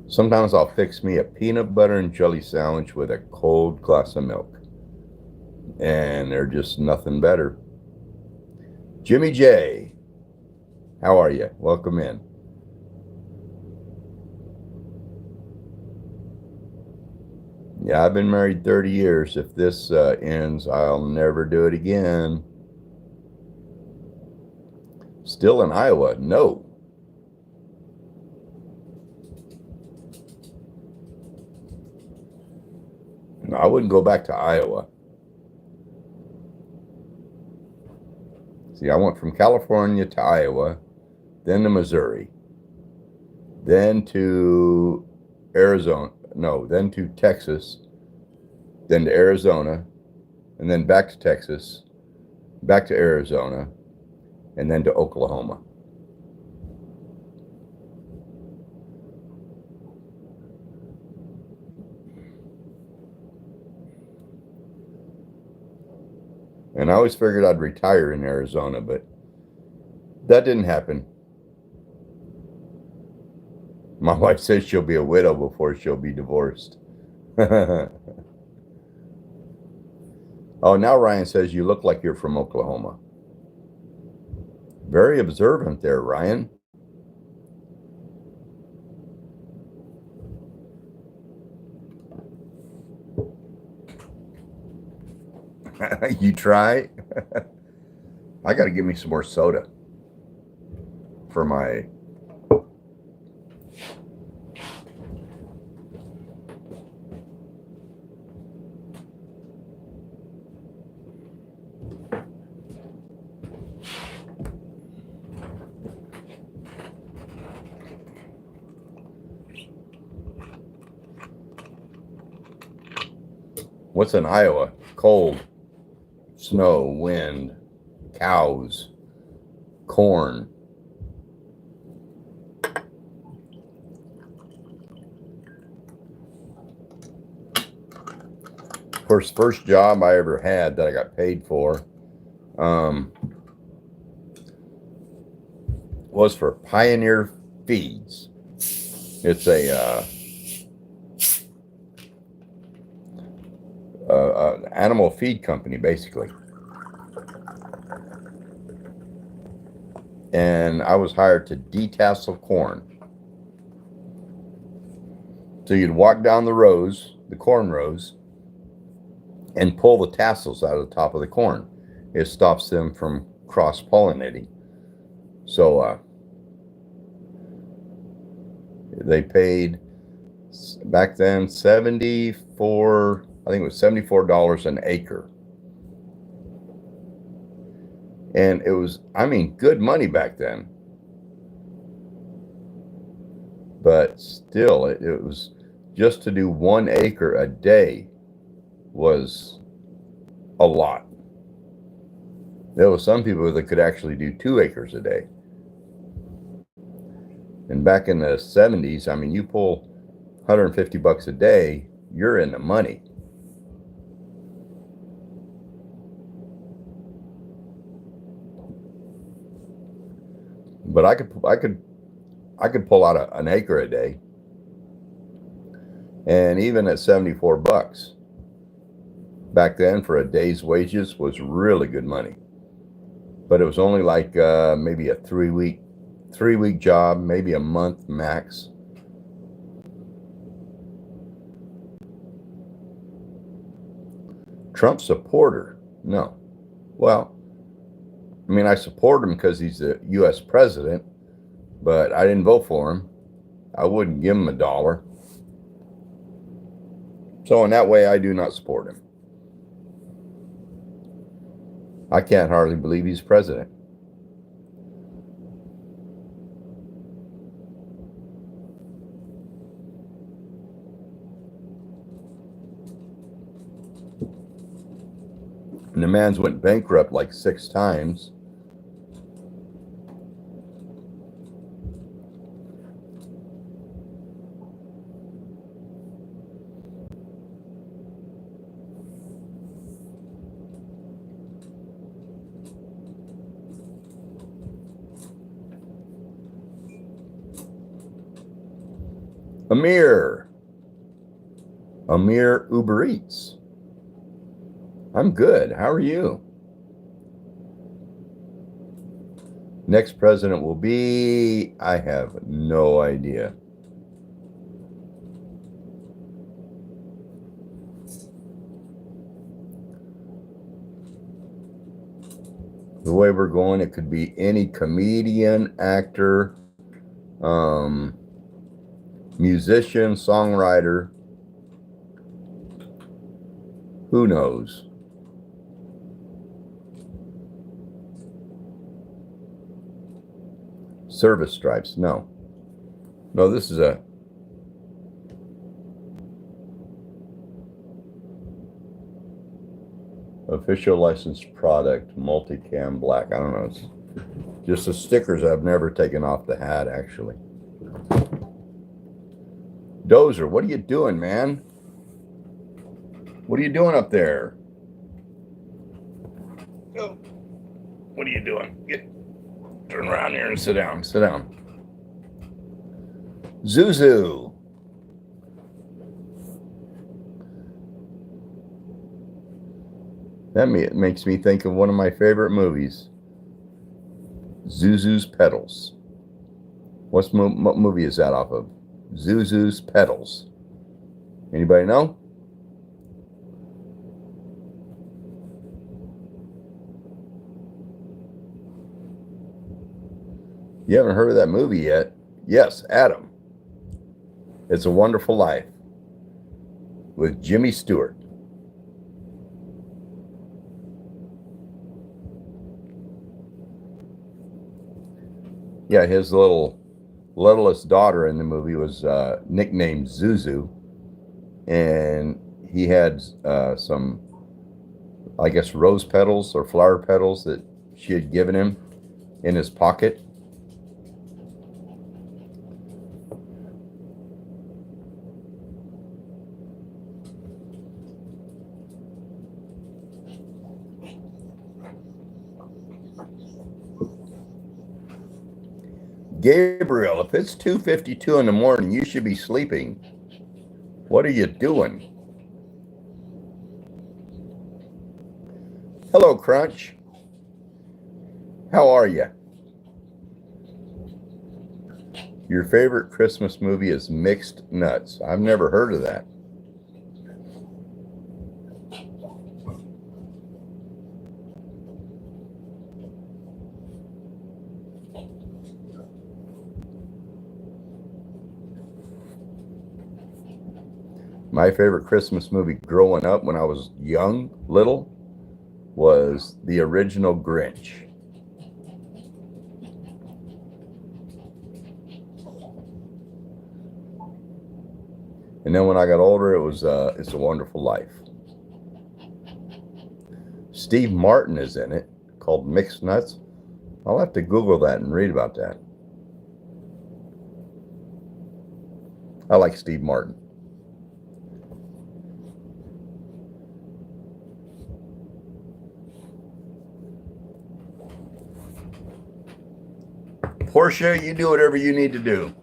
Sometimes I'll fix me a peanut butter and jelly sandwich with a cold glass of milk. And they're just nothing better. Jimmy J, how are you? Welcome in. Yeah, I've been married 30 years. If this ends, I'll never do it again. Still in Iowa? No. No, I wouldn't go back to Iowa. See, I went from California to Iowa, then to Missouri, then to Arizona. No, then to Texas, then to Arizona, and then back to Texas, back to Arizona, and then to Oklahoma. And I always figured I'd retire in Arizona, but that didn't happen. My wife says she'll be a widow before she'll be divorced. Oh, now Ryan says you look like you're from Oklahoma. Very observant there, Ryan. You try? I got to give me some more soda for my... What's in Iowa? Cold, snow, wind, cows, corn. Of course, first job I ever had that I got paid for was for Pioneer Feeds. It's a animal feed company, basically. and I was hired to detassel corn. So you'd walk down the rows, the corn rows, and pull the tassels out of the top of the corn. It stops them from cross-pollinating. So they paid back then 74, I think it was $74 an acre. And it was, I mean, good money back then. But still, it was just to do 1 acre a day was a lot. There were some people that could actually do 2 acres a day. And back in the 70s, I mean, you pull $150 a day, you're in the money. But I could pull out an acre a day, and even at $74 back then for a day's wages was really good money. But it was only like maybe a 3-week job, maybe a month max. Trump supporter? No. Well, I mean, I support him because he's the U.S. president, but I didn't vote for him. I wouldn't give him $1. So in that way, I do not support him. I can't hardly believe he's president. And the man's went bankrupt like 6 times. Amir Uber Eats. I'm good. How are you? Next president will be, I have no idea. The way we're going, it could be any comedian, actor, musician, songwriter. Who knows? Service stripes. No, this is a official licensed product, multicam black. I don't know. It's just the stickers I've never taken off the hat, actually. Dozer, what are you doing, man? What are you doing up there? Oh, what are you doing? Turn around here and sit down. Sit down. Zuzu. That makes me think of one of my favorite movies, Zuzu's Petals. What movie is that off of? Zuzu's Petals. Anybody know? You haven't heard of that movie yet? Yes, Adam. It's a Wonderful Life with Jimmy Stewart. Yeah, his littlest daughter in the movie was nicknamed Zuzu, and he had some, I guess, rose petals or flower petals that she had given him in his pocket. Gabriel, if it's 2:52 in the morning, you should be sleeping. What are you doing? Hello, Crunch. How are you? Your favorite Christmas movie is Mixed Nuts. I've never heard of that. My favorite Christmas movie growing up when I was young, little, was the original Grinch. And then when I got older, it was It's a Wonderful Life. Steve Martin is in it, called Mixed Nuts. I'll have to Google that and read about that. I like Steve Martin. Portia, you do whatever you need to do.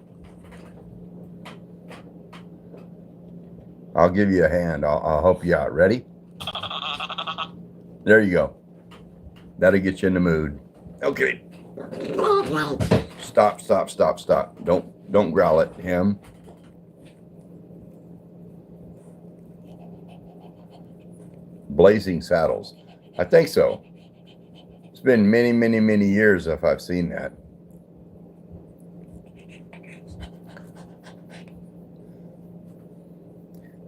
I'll give you a hand. I'll help you out. Ready? There you go. That'll get you in the mood. Okay. Stop, stop, stop, stop. Don't growl at him. Blazing Saddles. I think so. It's been many, many, many years if I've seen that.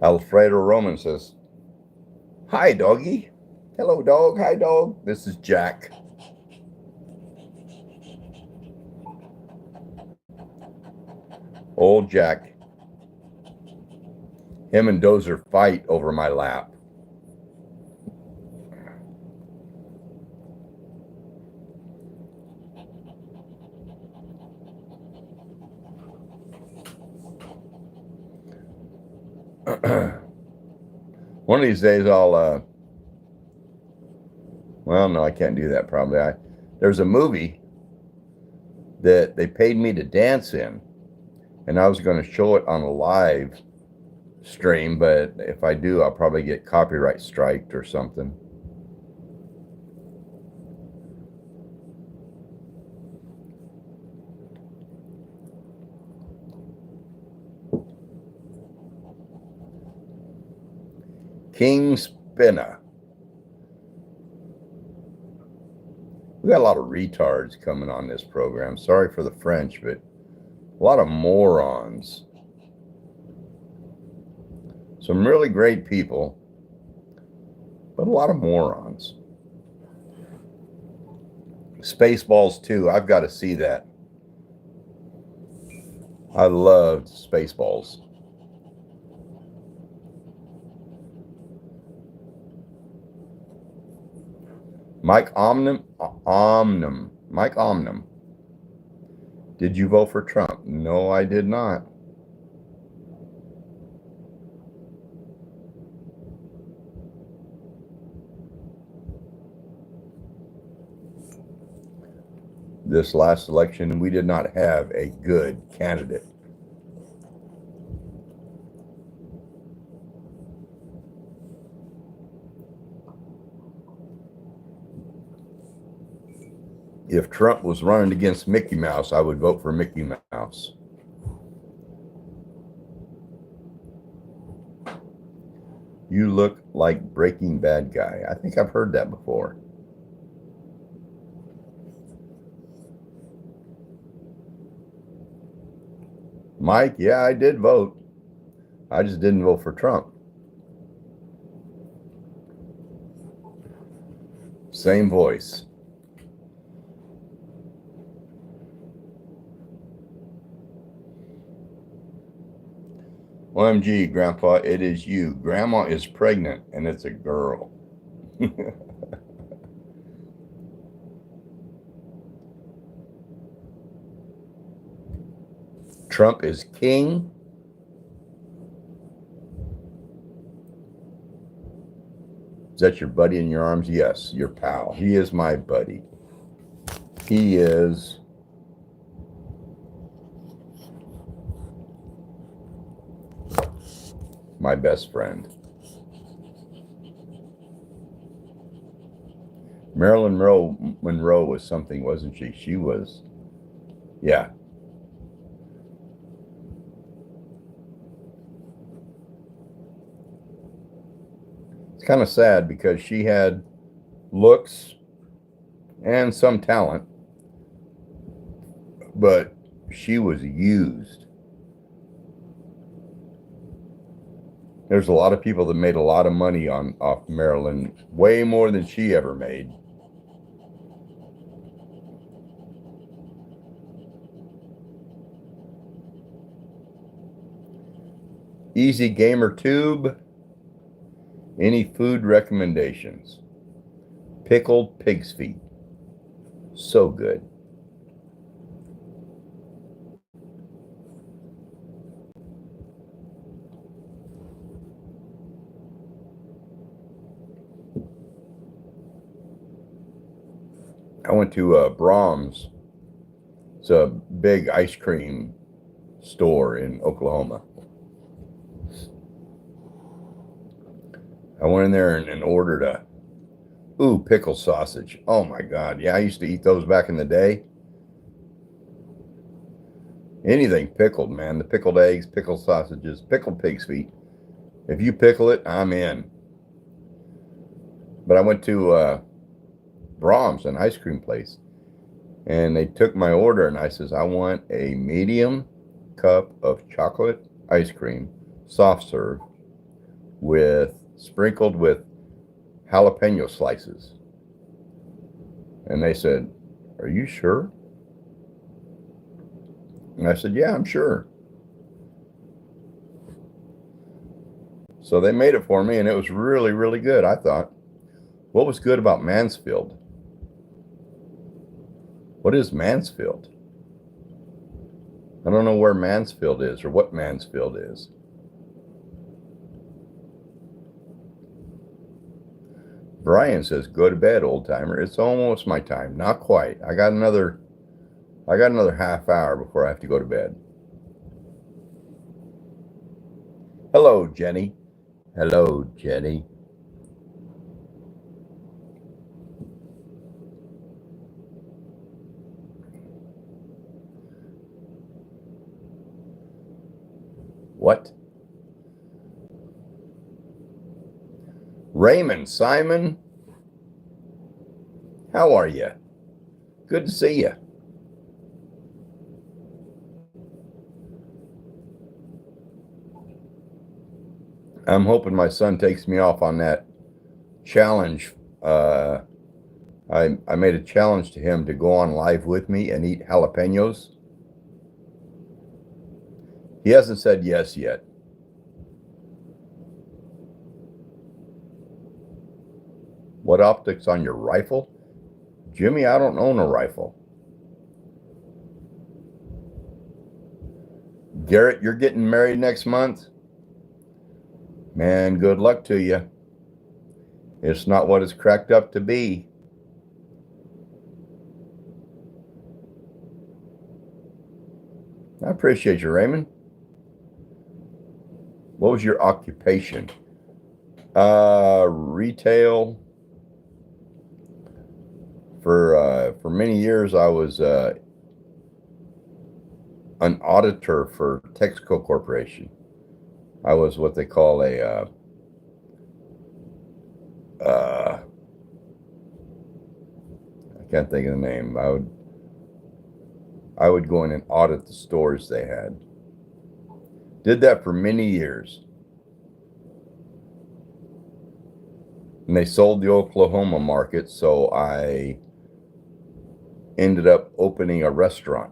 Alfredo Roman says, "Hi, doggy." Hello, dog. Hi, dog. This is Jack. Old Jack. Him and Dozer fight over my lap. One of these days I'll well, no, I can't do that probably. There's a movie that they paid me to dance in, and I was going to show it on a live stream, but if I do, I'll probably get copyright striked or something. King Spinner. We got a lot of retards coming on this program. Sorry for the French, but a lot of morons. Some really great people, but a lot of morons. Spaceballs 2. I've got to see that. I loved Spaceballs. Mike Omnum. Mike Omnum. Did you vote for Trump? No, I did not. This last election, we did not have a good candidate. If Trump was running against Mickey Mouse, I would vote for Mickey Mouse. You look like Breaking Bad guy. I think I've heard that before. Mike, yeah, I did vote. I just didn't vote for Trump. Same voice. OMG, Grandpa, it is you. Grandma is pregnant, and it's a girl. Trump is king. Is that your buddy in your arms? Yes, your pal. He is my buddy. He is my best friend. Marilyn Monroe was something, wasn't she? She was, yeah. kind of sad because she had looks and some talent, but she was used. There's a lot of people that made a lot of money off Marilyn, way more than she ever made. Easy Gamer Tube. Any food recommendations? Pickled pig's feet. So good. I went to Brahms. It's a big ice cream store in Oklahoma. I went in there and ordered pickle sausage. Oh my God. Yeah, I used to eat those back in the day. Anything pickled, man. The pickled eggs, pickled sausages, pickled pig's feet. If you pickle it, I'm in. But I went to Brahms, an ice cream place, and they took my order, and I says, I want a medium cup of chocolate ice cream, soft serve, sprinkled with jalapeno slices. And they said, are you sure? And I said, yeah, I'm sure. So they made it for me, and it was really, really good, I thought. What was good about Mansfield? What is Mansfield? I don't know where Mansfield is or what Mansfield is. Brian says, go to bed, old timer. It's almost my time. Not quite. I got another half hour before I have to go to bed. Hello, Jenny. Hello, Jenny. What? Raymond Simon, how are you? Good to see you. I'm hoping my son takes me off on that challenge. I made a challenge to him to go on live with me and eat jalapenos. He hasn't said yes yet. What optics on your rifle? Jimmy, I don't own a rifle. Garrett, you're getting married next month? Man, good luck to you. It's not what it's cracked up to be. I appreciate you, Raymond. What was your occupation? Retail. For many years, I was an auditor for Texaco Corporation. I was what they call I can't think of the name. I would go in and audit the stores they had. Did that for many years. And they sold the Oklahoma market, so I ended up opening a restaurant.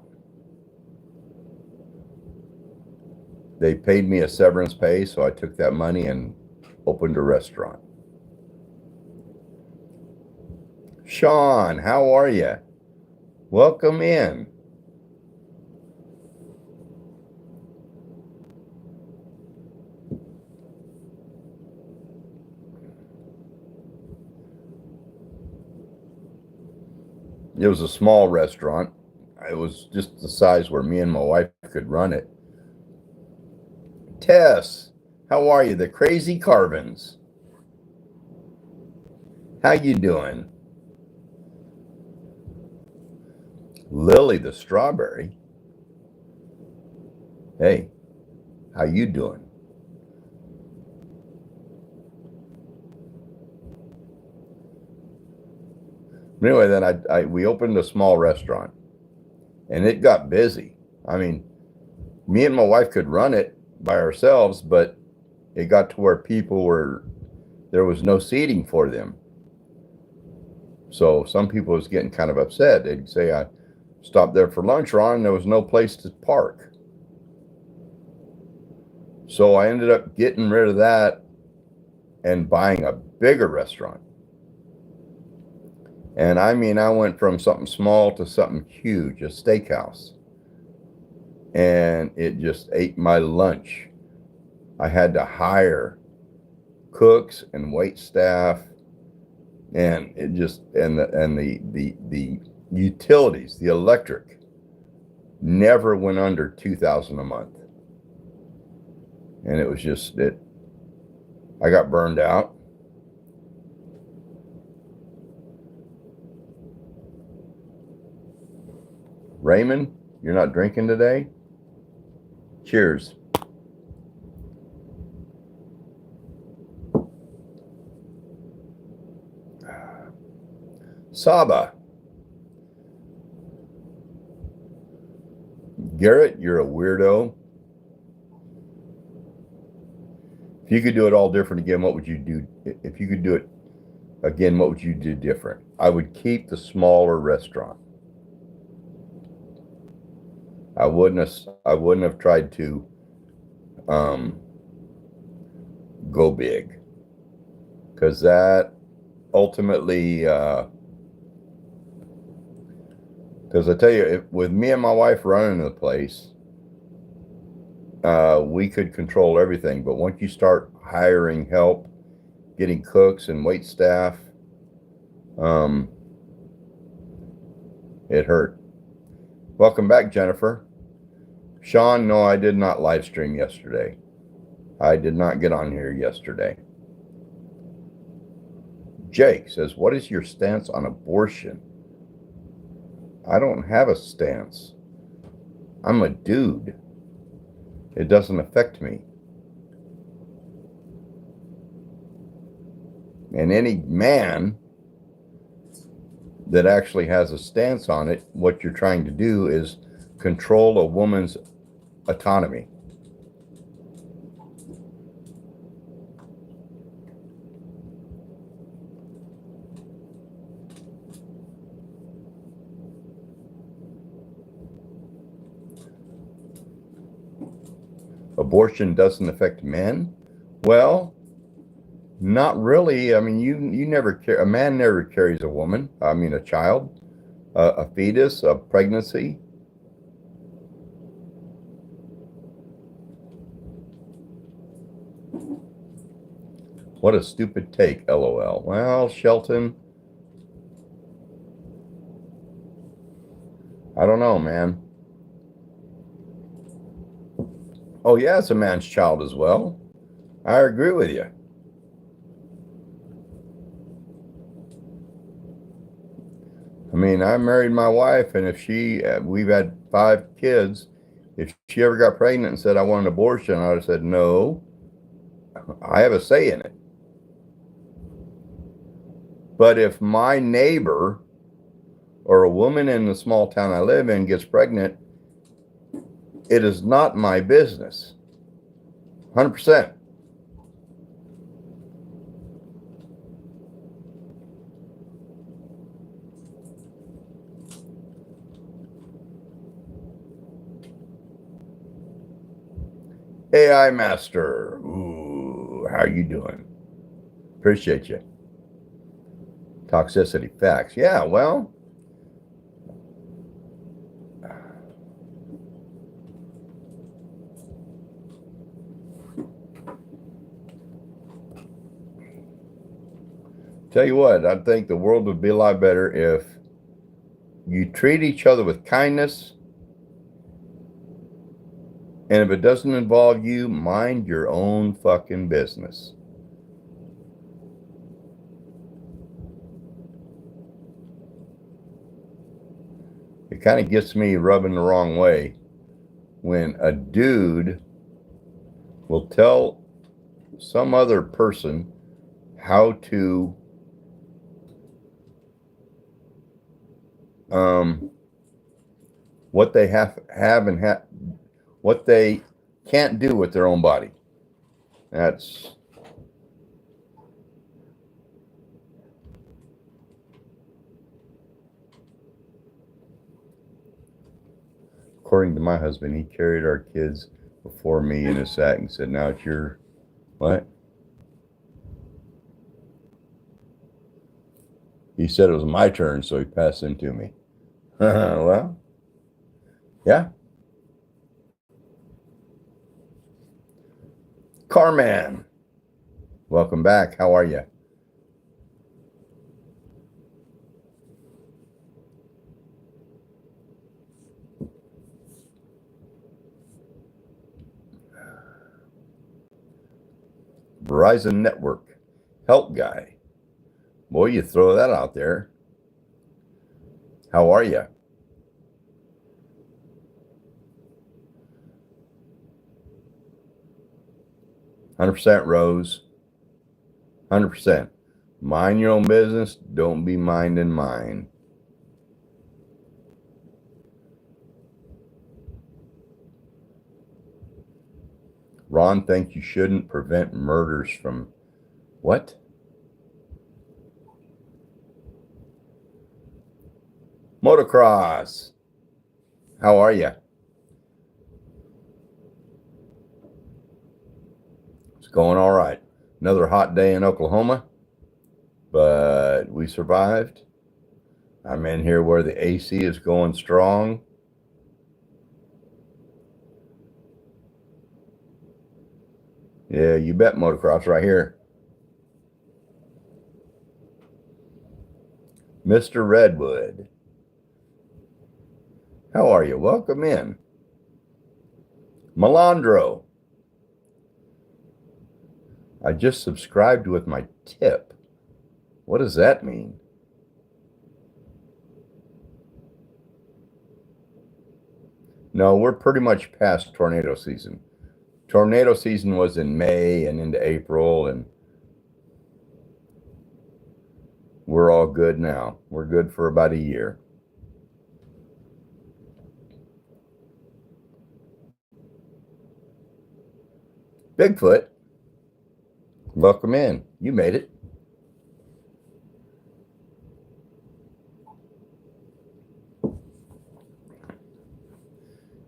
They paid me a severance pay, so I took that money and opened a restaurant. Sean, how are you? Welcome in. It was a small restaurant. It was just the size where me and my wife could run it. Tess, how are you? The Crazy Carvins. How you doing? Lily the Strawberry. Hey, how you doing? Anyway, then we opened a small restaurant, and it got busy. I mean, me and my wife could run it by ourselves, but it got to where there was no seating for them. So some people was getting kind of upset. They'd say, I stopped there for lunch, Ron, and there was no place to park. So I ended up getting rid of that and buying a bigger restaurant. And I mean, I went from something small to something huge, a steakhouse. And it just ate my lunch. I had to hire cooks and wait staff, and it just the utilities, the electric, never went under $2,000 a month. And it was just I got burned out. Raymond, you're not drinking today? Cheers. Saba. Garrett, you're a weirdo. If you could do it all different again, what would you do? If you could do it again, what would you do different? I would keep the smaller restaurant. I wouldn't have tried to go big, because that ultimately, because I tell you, with me and my wife running the place, we could control everything. But once you start hiring help, getting cooks and wait staff, it hurt. Welcome back, Jennifer. Sean, no, I did not live stream yesterday. I did not get on here yesterday. Jake says, what is your stance on abortion? I don't have a stance. I'm a dude. It doesn't affect me. And any man that actually has a stance on it, what you're trying to do is control a woman's autonomy. Abortion doesn't affect men? Well, not really. I mean, you never a man never carries a woman. I mean, a child, a fetus, a pregnancy. What a stupid take, LOL. Well, Shelton, I don't know, man. Oh, yeah, it's a man's child as well. I agree with you. I mean, I married my wife, and if we've had 5 kids. If she ever got pregnant and said, I want an abortion, I would have said, no, I have a say in it. But if my neighbor or a woman in the small town I live in gets pregnant, it is not my business. 100%. AI Master. Ooh, how you doing? Appreciate you. Toxicity facts. Yeah, well, tell you what, I think the world would be a lot better if you treat each other with kindness. And if it doesn't involve you, mind your own fucking business. It kind of gets me rubbing the wrong way when a dude will tell some other person how to what they what they can't do with their own body. That's according to my husband. He carried our kids before me in his sack and said, "Now it's your what?" He said it was my turn, so he passed them to me. Well, yeah. Carman, welcome back. How are you? Verizon Network help guy. Boy, you throw that out there. How are you? %, Rose. 100%. Mind your own business. Don't be minding mine. Ron thinks you shouldn't prevent murders from what? Motocross. How are you? It's going all right. Another hot day in Oklahoma, but we survived. I'm in here where the AC is going strong. Yeah, you bet. Motocross right here. Mr. Redwood. How are you? Welcome in. Melandro. I just subscribed with my tip. What does that mean? No, we're pretty much past tornado season. Tornado season was in May and into April, and we're all good now. We're good for about a year. Bigfoot, welcome in. You made it.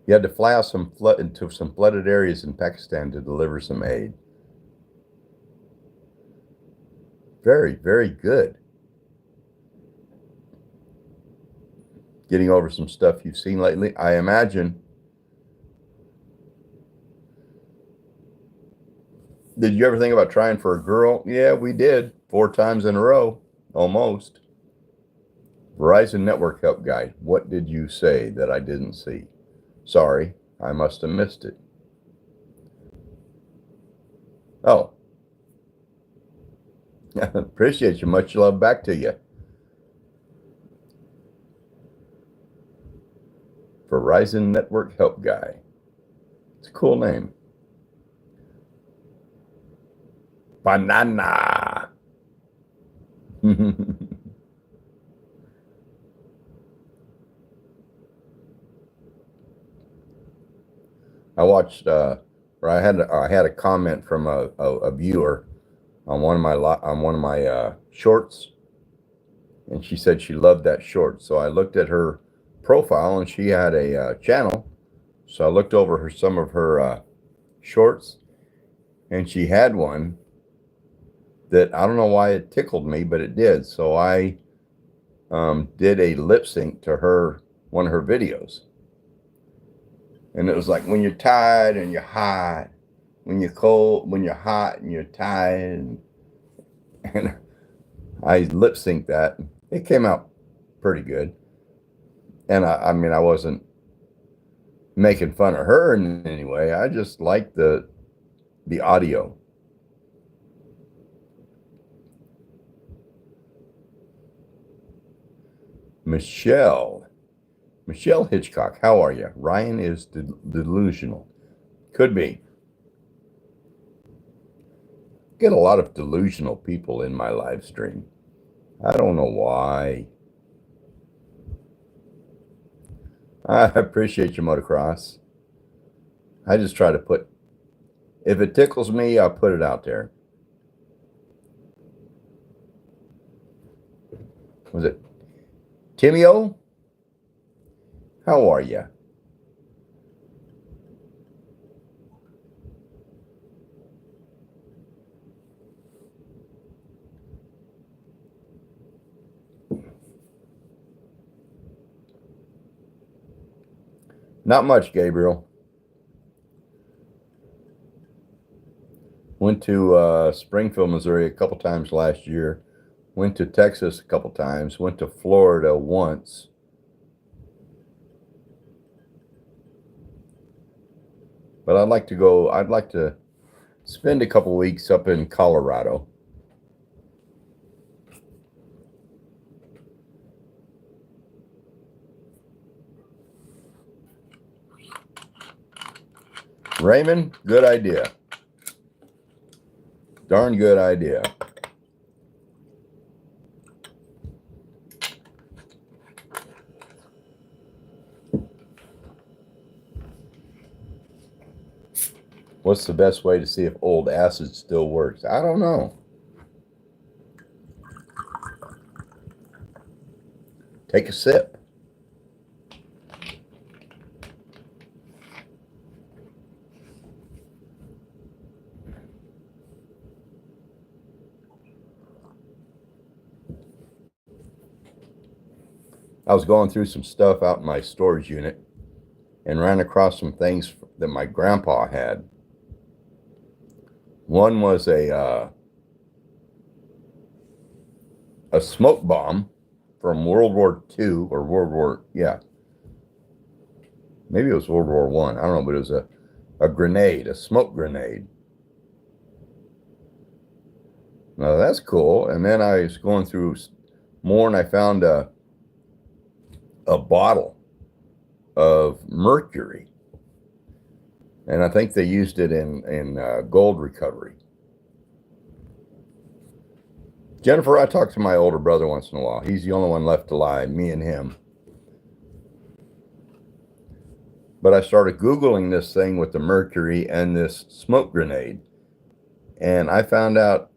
You had to fly out into some flooded areas in Pakistan to deliver some aid. Very, very good. Getting over some stuff you've seen lately, I imagine. Did you ever think about trying for a girl? Yeah, we did. 4 times in a row, almost. Verizon Network Help Guide. What did you say that I didn't see? Sorry, I must have missed it. Oh. Appreciate you. Much love back to you. Verizon Network Help Guy. It's a cool name. Banana. I watched, or I had a comment from a viewer on one of my shorts, and she said she loved that short. So I looked at her profile, and she had a channel. So I looked over some of her shorts, and she had one that I don't know why it tickled me, but it did. So I did a lip sync to one of her videos. And it was like, when you're tired and you're hot, when you're cold, when you're hot and you're tired. And I lip synced that. It came out pretty good. And I mean, I wasn't making fun of her in any way. I just liked the audio. Michelle Hitchcock, how are you? Ryan is delusional. Could be. Get a lot of delusional people in my live stream. I don't know why. I appreciate your motocross. I just try to put, if it tickles me, I'll put it out there. Was it Timio? How are you? Not much, Gabriel. Went to Springfield, Missouri a couple times last year. Went to Texas a couple times. Went to Florida once. But I'd like to go, I'd like to spend a couple weeks up in Colorado. Raymond, good idea. Darn good idea. What's the best way to see if old acid still works? I don't know. Take a sip. I was going through some stuff out in my storage unit and ran across some things that my grandpa had. One was a smoke bomb from World War II or maybe it was World War One. I don't know, but it was a grenade, a smoke grenade. Now that's cool. And then I was going through more, and I found a bottle of mercury, and I think they used it in gold recovery. Jennifer, I talk to my older brother once in a while. He's the only one left alive, me and him. But I started Googling this thing with the mercury and this smoke grenade, and I found out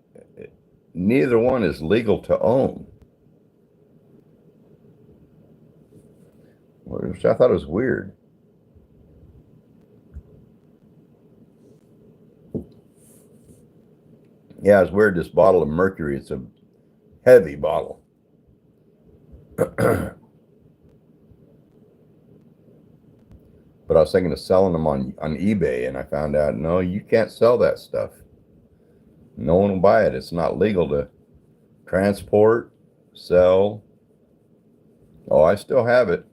neither one is legal to own, which I thought was weird. Yeah, it's weird. This bottle of mercury, it's a heavy bottle. But I was thinking of selling them on eBay, and I found out, no, you can't sell that stuff. No one will buy it. It's not legal to transport, sell. Oh, I still have it.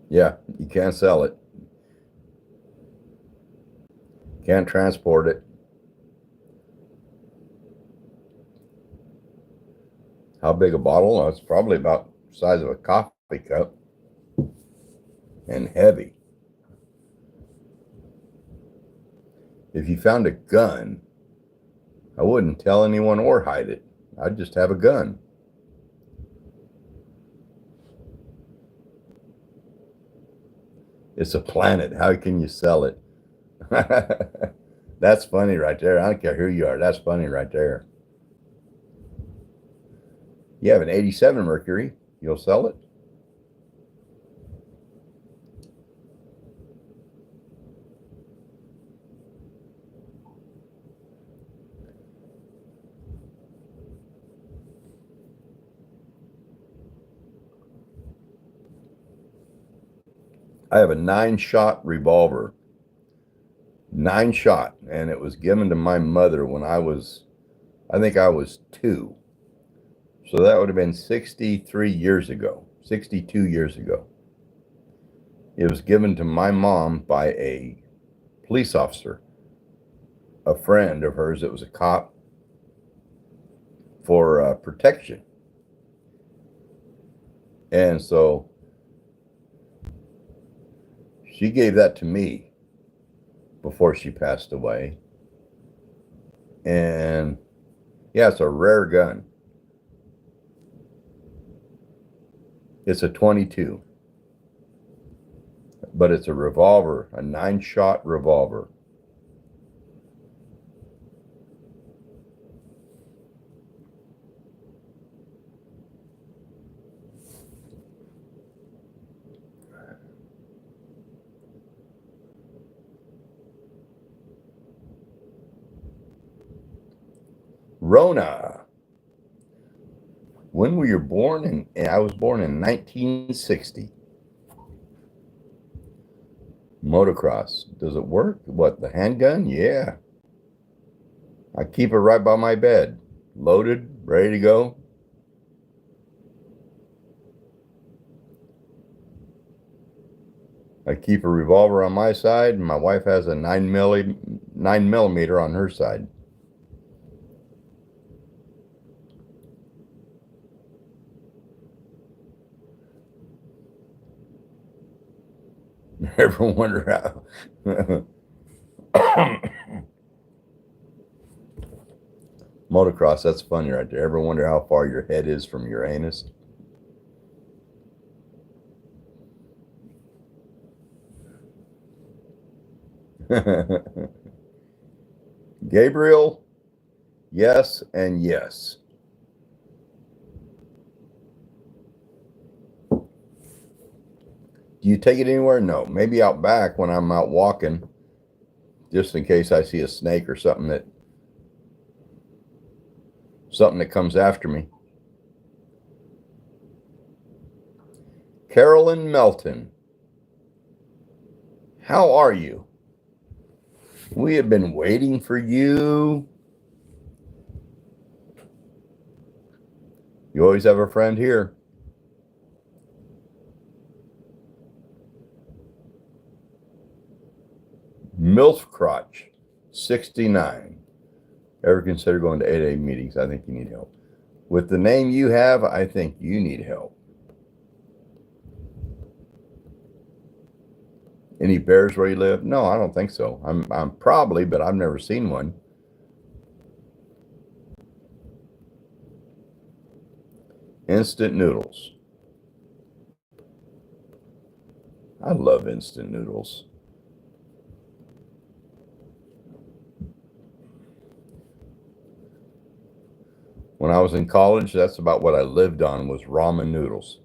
Yeah, you can't sell it. Can't transport it. How big a bottle? Oh, it's probably about the size of a coffee cup and heavy. If you found a gun, I wouldn't tell anyone or hide it. I'd just have a gun. It's a planet. How can you sell it? That's funny right there. I don't care who you are. That's funny right there. You have an 87 Mercury. You'll sell it? I have a 9-shot revolver. 9-shot. And it was given to my mother when I think I was 2. So that would have been 63 years ago, 62 years ago. It was given to my mom by a police officer, a friend of hers that was a cop, for protection. And so She gave that to me before she passed away. And yeah, it's a rare gun. It's a 22, but it's a revolver, a 9-shot revolver. Rona, when were you born? I was born in 1960. Motocross, does it work? What, the handgun? Yeah. I keep it right by my bed, loaded, ready to go. I keep a revolver on my side, and my wife has a 9mm on her side. Ever wonder how? Motocross, that's funny right there. Ever wonder how far your head is from your anus? Gabriel, yes and yes. Do you take it anywhere? No. Maybe out back when I'm out walking, just in case I see a snake or something that comes after me. Carolyn Melton, how are you? We have been waiting for you. You always have a friend here. MILF Crotch, 69. Ever consider going to 8A meetings? I think you need help. With the name you have, I think you need help. Any bears where you live? No, I don't think so. I'm probably, but I've never seen one. Instant noodles. I love instant noodles. When I was in college, that's about what I lived on, was ramen noodles.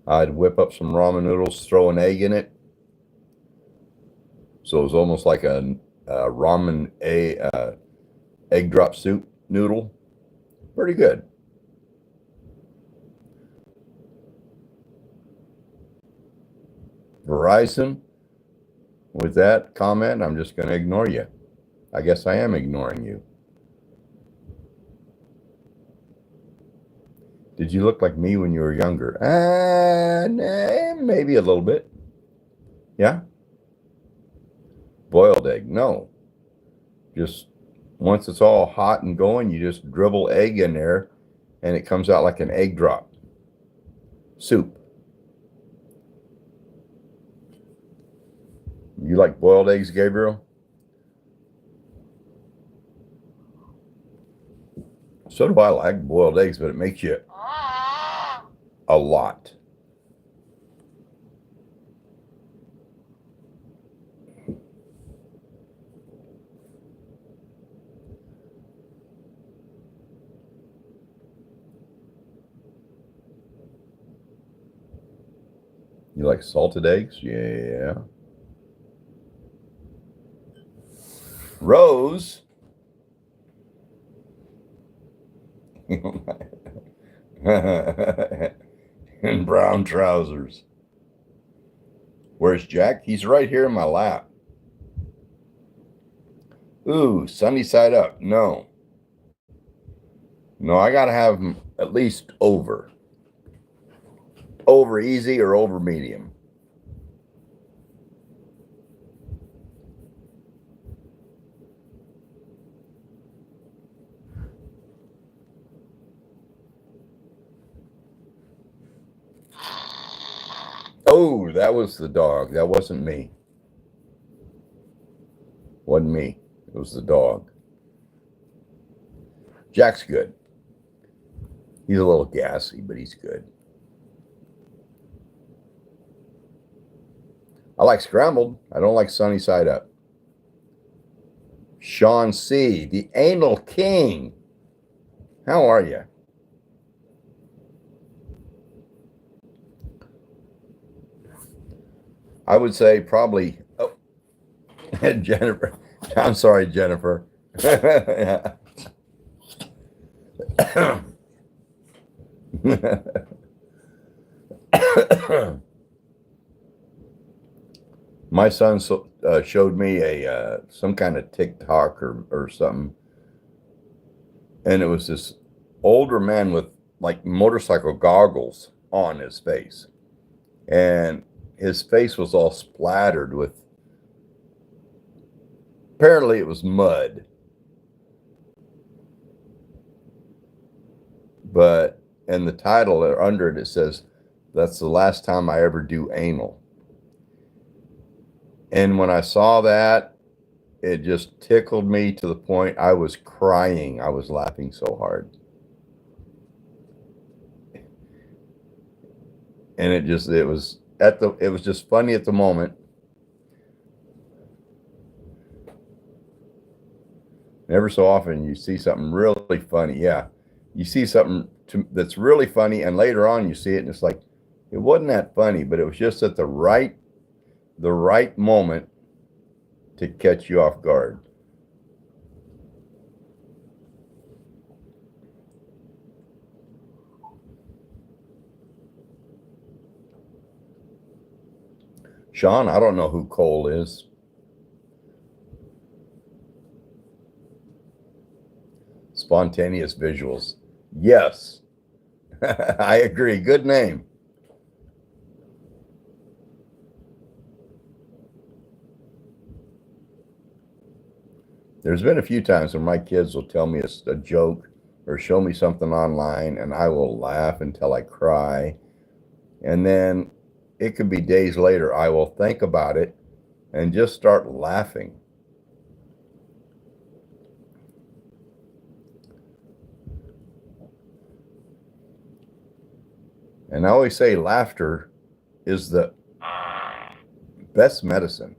I'd whip up some ramen noodles, throw an egg in it. So it was almost like a ramen egg drop soup noodle. Pretty good. Verizon, with that comment, I'm just going to ignore you. I guess I am ignoring you. Did you look like me when you were younger? Maybe a little bit. Yeah? Boiled egg? No. Just once it's all hot and going, you just dribble egg in there and it comes out like an egg drop soup. You like boiled eggs, Gabriel? So do I like boiled eggs, but it makes you a lot. You like salted eggs? Yeah. Rose. In brown trousers. Where's Jack? He's right here in my lap. Ooh, sunny side up. No. No, I got to have him at least over. Over easy or over medium. Oh, that was the dog. That wasn't me. Wasn't me. It was the dog. Jack's good. He's a little gassy, but he's good. I like scrambled. I don't like sunny side up. Sean C., the anal king. How are you? I would say probably. Oh, Jennifer. I'm sorry, Jennifer. My son showed me a some kind of TikTok or something, and it was this older man with like motorcycle goggles on his face, and his face was all splattered with, apparently it was mud, but in the title or under it, it says, "That's the last time I ever do anal." And when I saw that, it just tickled me to the point I was crying. I was laughing so hard. And it was just funny at the moment. Ever so often you see something really funny. Yeah. You see something that's really funny, and later on you see it and it's like, it wasn't that funny, but it was just at the right moment to catch you off guard. Sean, I don't know who Cole is. Spontaneous visuals. Yes. I agree. Good name. There's been a few times when my kids will tell me a joke or show me something online, and I will laugh until I cry. And then it could be days later, I will think about it and just start laughing. And I always say laughter is the best medicine.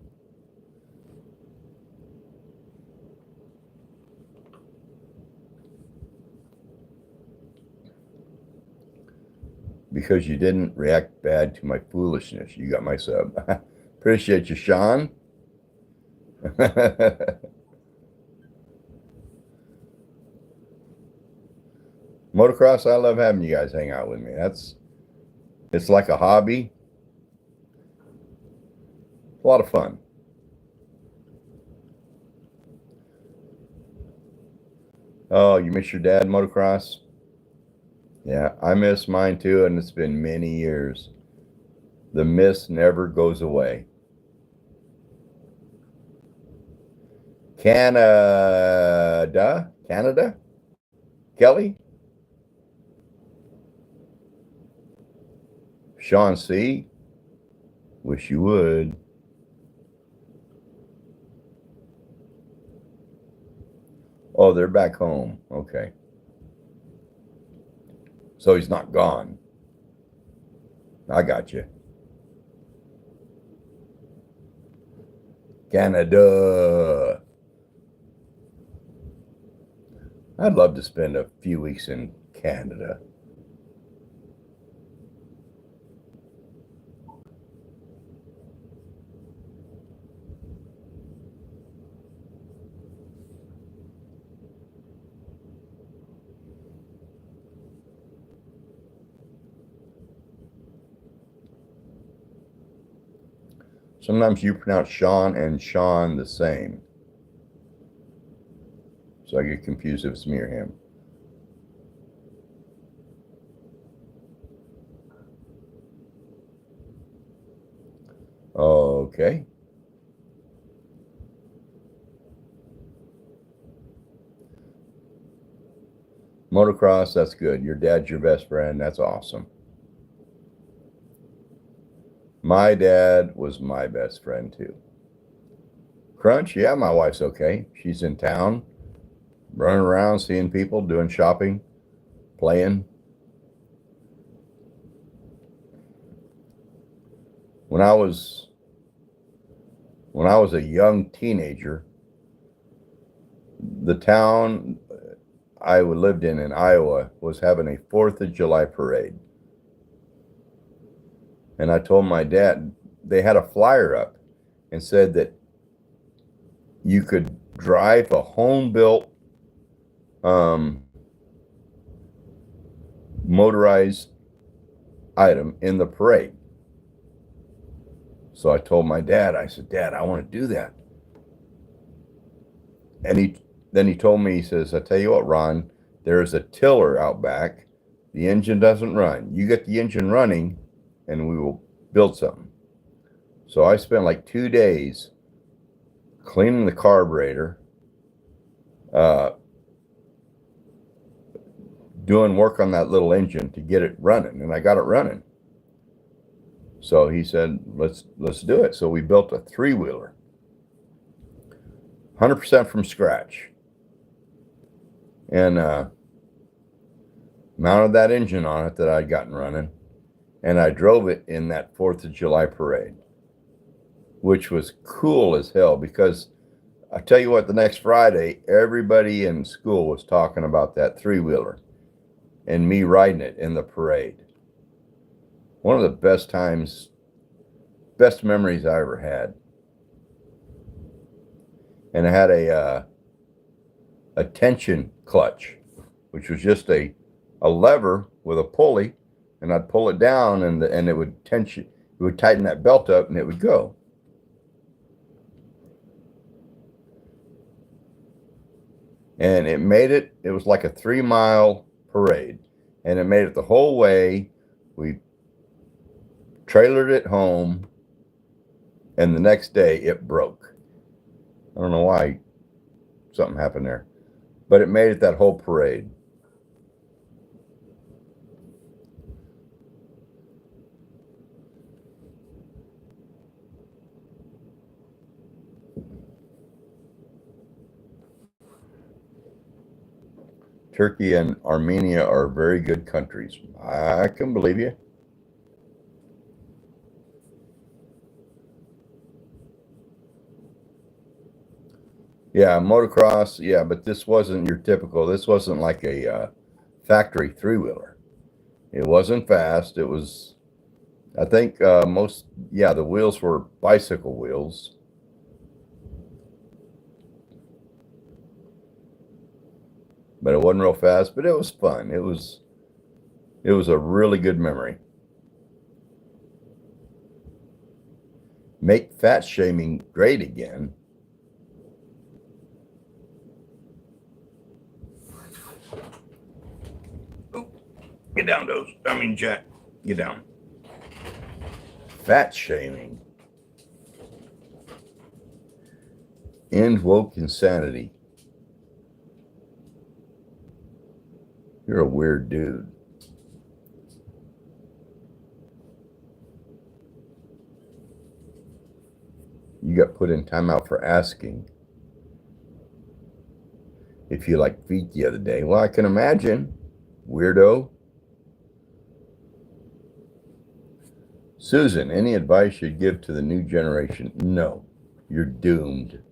Because you didn't react bad to my foolishness. You got my sub. Appreciate you, Sean. Motocross, I love having you guys hang out with me. It's like a hobby. A lot of fun. Oh, you miss your dad, motocross? Yeah, I miss mine too, and it's been many years. The miss never goes away. Canada, Kelly, Sean C. Wish you would. Oh, they're back home. Okay. So he's not gone. I got you. Canada. I'd love to spend a few weeks in Canada. Sometimes you pronounce Sean and Sean the same. So I get confused if it's me or him. Okay. Motocross, that's good. Your dad's your best friend. That's awesome. My dad was my best friend too. Crunch, yeah, my wife's okay. She's in town, running around, seeing people, doing shopping, playing. When I was when I was a young teenager, the town I lived in Iowa was having a 4th of July parade. And I told my dad, they had a flyer up and said that you could drive a home built um, motorized item in the parade. So I told my dad, I said, Dad, I want to do that. And he told me, he says, I tell you what, Ron, there's a tiller out back. The engine doesn't run. You get the engine running and we will build something. So I spent like 2 days cleaning the carburetor, doing work on that little engine to get it running, and I got it running. So he said, let's do it. So we built a 3-wheeler, 100% from scratch, and mounted that engine on it that I'd gotten running, and I drove it in that 4th of July parade, which was cool as hell, because I tell you what, the next Friday, everybody in school was talking about that 3-wheeler and me riding it in the parade. One of the best memories I ever had. And I had a tension clutch, which was just a lever with a pulley, and I'd pull it down, and it would tighten that belt up, and it would go. And it made it. It was like a 3-mile parade, and it made it the whole way. We trailered it home, and the next day it broke. I don't know why, something happened there, but it made it that whole parade. Turkey and Armenia are very good countries. I can believe you. Yeah, motocross. Yeah, but this wasn't your typical. This wasn't like a factory 3-wheeler. It wasn't fast. It was, I think, the wheels were bicycle wheels. But it wasn't real fast, but it was fun. It was a really good memory. Make fat shaming great again. Get down, Jack. Get down. Fat shaming. End woke insanity. You're a weird dude. You got put in timeout for asking if you liked feet the other day. Well, I can imagine. Weirdo. Susan, any advice you'd give to the new generation? No, you're doomed.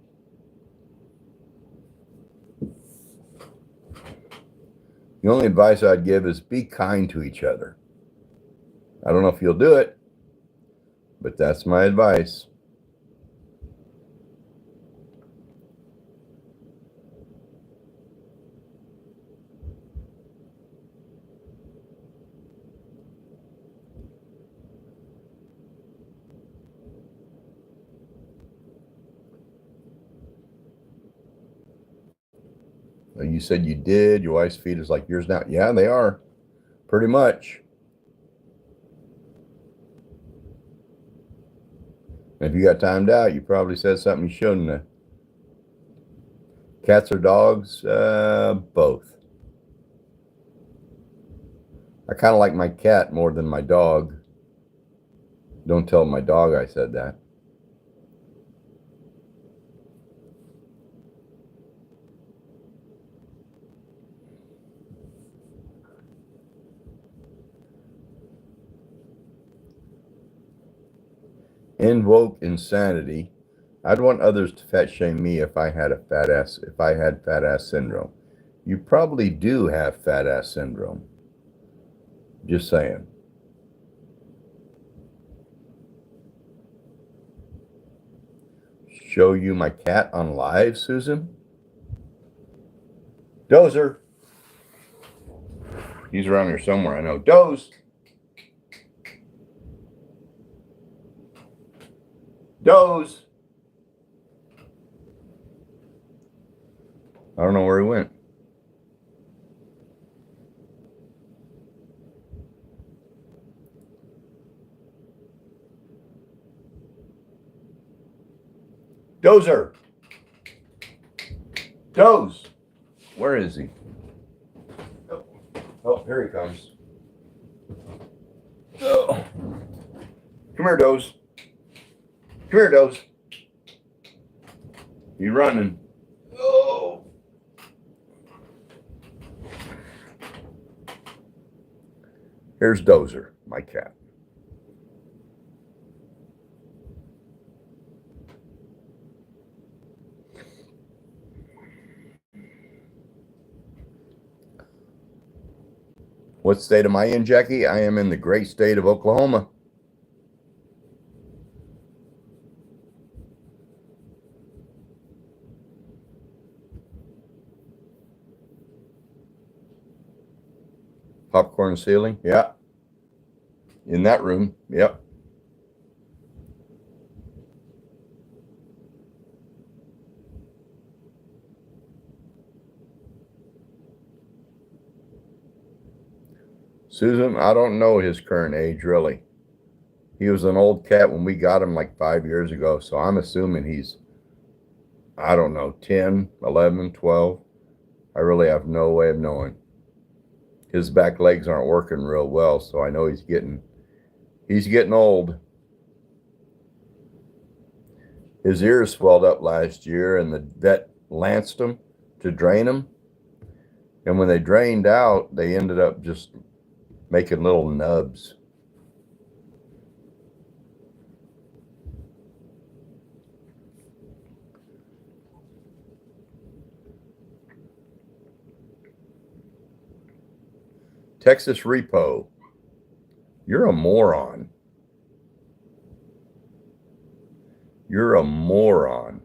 The only advice I'd give is be kind to each other. I don't know if you'll do it, but that's my advice. You said you did. Your wife's feet is like yours now. Yeah, they are. Pretty much. If you got timed out, you probably said something you shouldn't have. Cats or dogs? Both. I kind of like my cat more than my dog. Don't tell my dog I said that. Invoke insanity. I'd want others to fat shame me if I had fat ass syndrome. You probably do have fat ass syndrome. Just saying. Show you my cat on live, Susan? Dozer. He's around here somewhere, I know. Doze. Doze. I don't know where he went. Dozer. Doze. Where is he? Oh, here he comes. Oh. Come here, Doze. Come here, Doze. You running. Oh. Here's Dozer, my cat. What state am I in, Jackie? I am in the great state of Oklahoma. Popcorn ceiling? Yeah. In that room? Yep. Susan, I don't know his current age, really. He was an old cat when we got him like 5 years ago, so I'm assuming he's, I don't know, 10, 11, 12. I really have no way of knowing. His back legs aren't working real well, so I know he's getting old. His ears swelled up last year, and the vet lanced them to drain them. And when they drained out, they ended up just making little nubs. Texas Repo. You're a moron. You're a moron.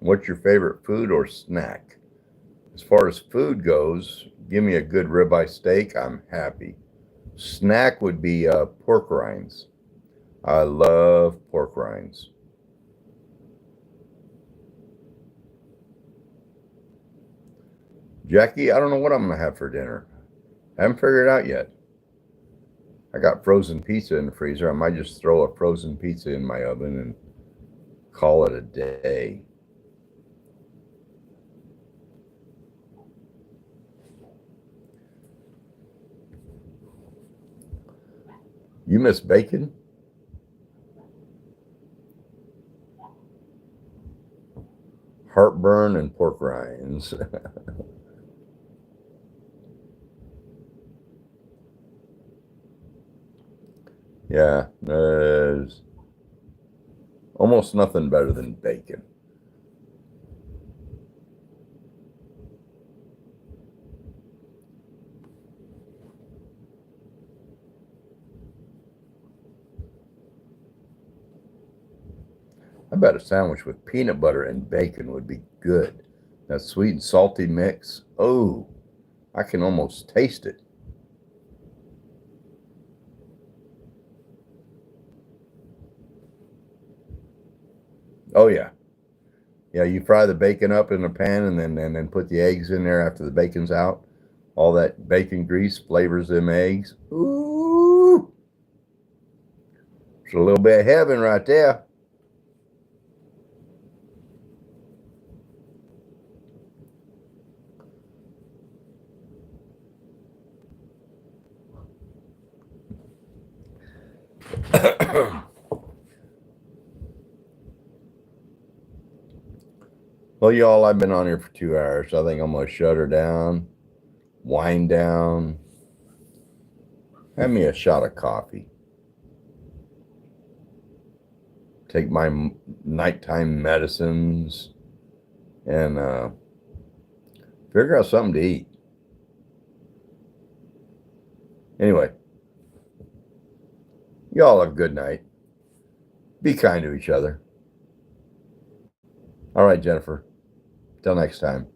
What's your favorite food or snack? As far as food goes, give me a good ribeye steak. I'm happy. Snack would be pork rinds. I love pork rinds. Jackie, I don't know what I'm going to have for dinner. I haven't figured it out yet. I got frozen pizza in the freezer. I might just throw a frozen pizza in my oven and call it a day. You miss bacon? Heartburn and pork rinds. Yeah, there's almost nothing better than bacon. I bet a sandwich with peanut butter and bacon would be good. That sweet and salty mix. Oh, I can almost taste it. Oh yeah. Yeah, you fry the bacon up in a pan and then put the eggs in there after the bacon's out. All that bacon grease flavors them eggs. Ooh. It's a little bit of heaven right there. Well, y'all, I've been on here for 2 hours. So I think I'm going to shut her down, wind down, have me a shot of coffee, take my nighttime medicines, and figure out something to eat. Anyway, y'all have a good night. Be kind to each other. All right, Jennifer. Till next time.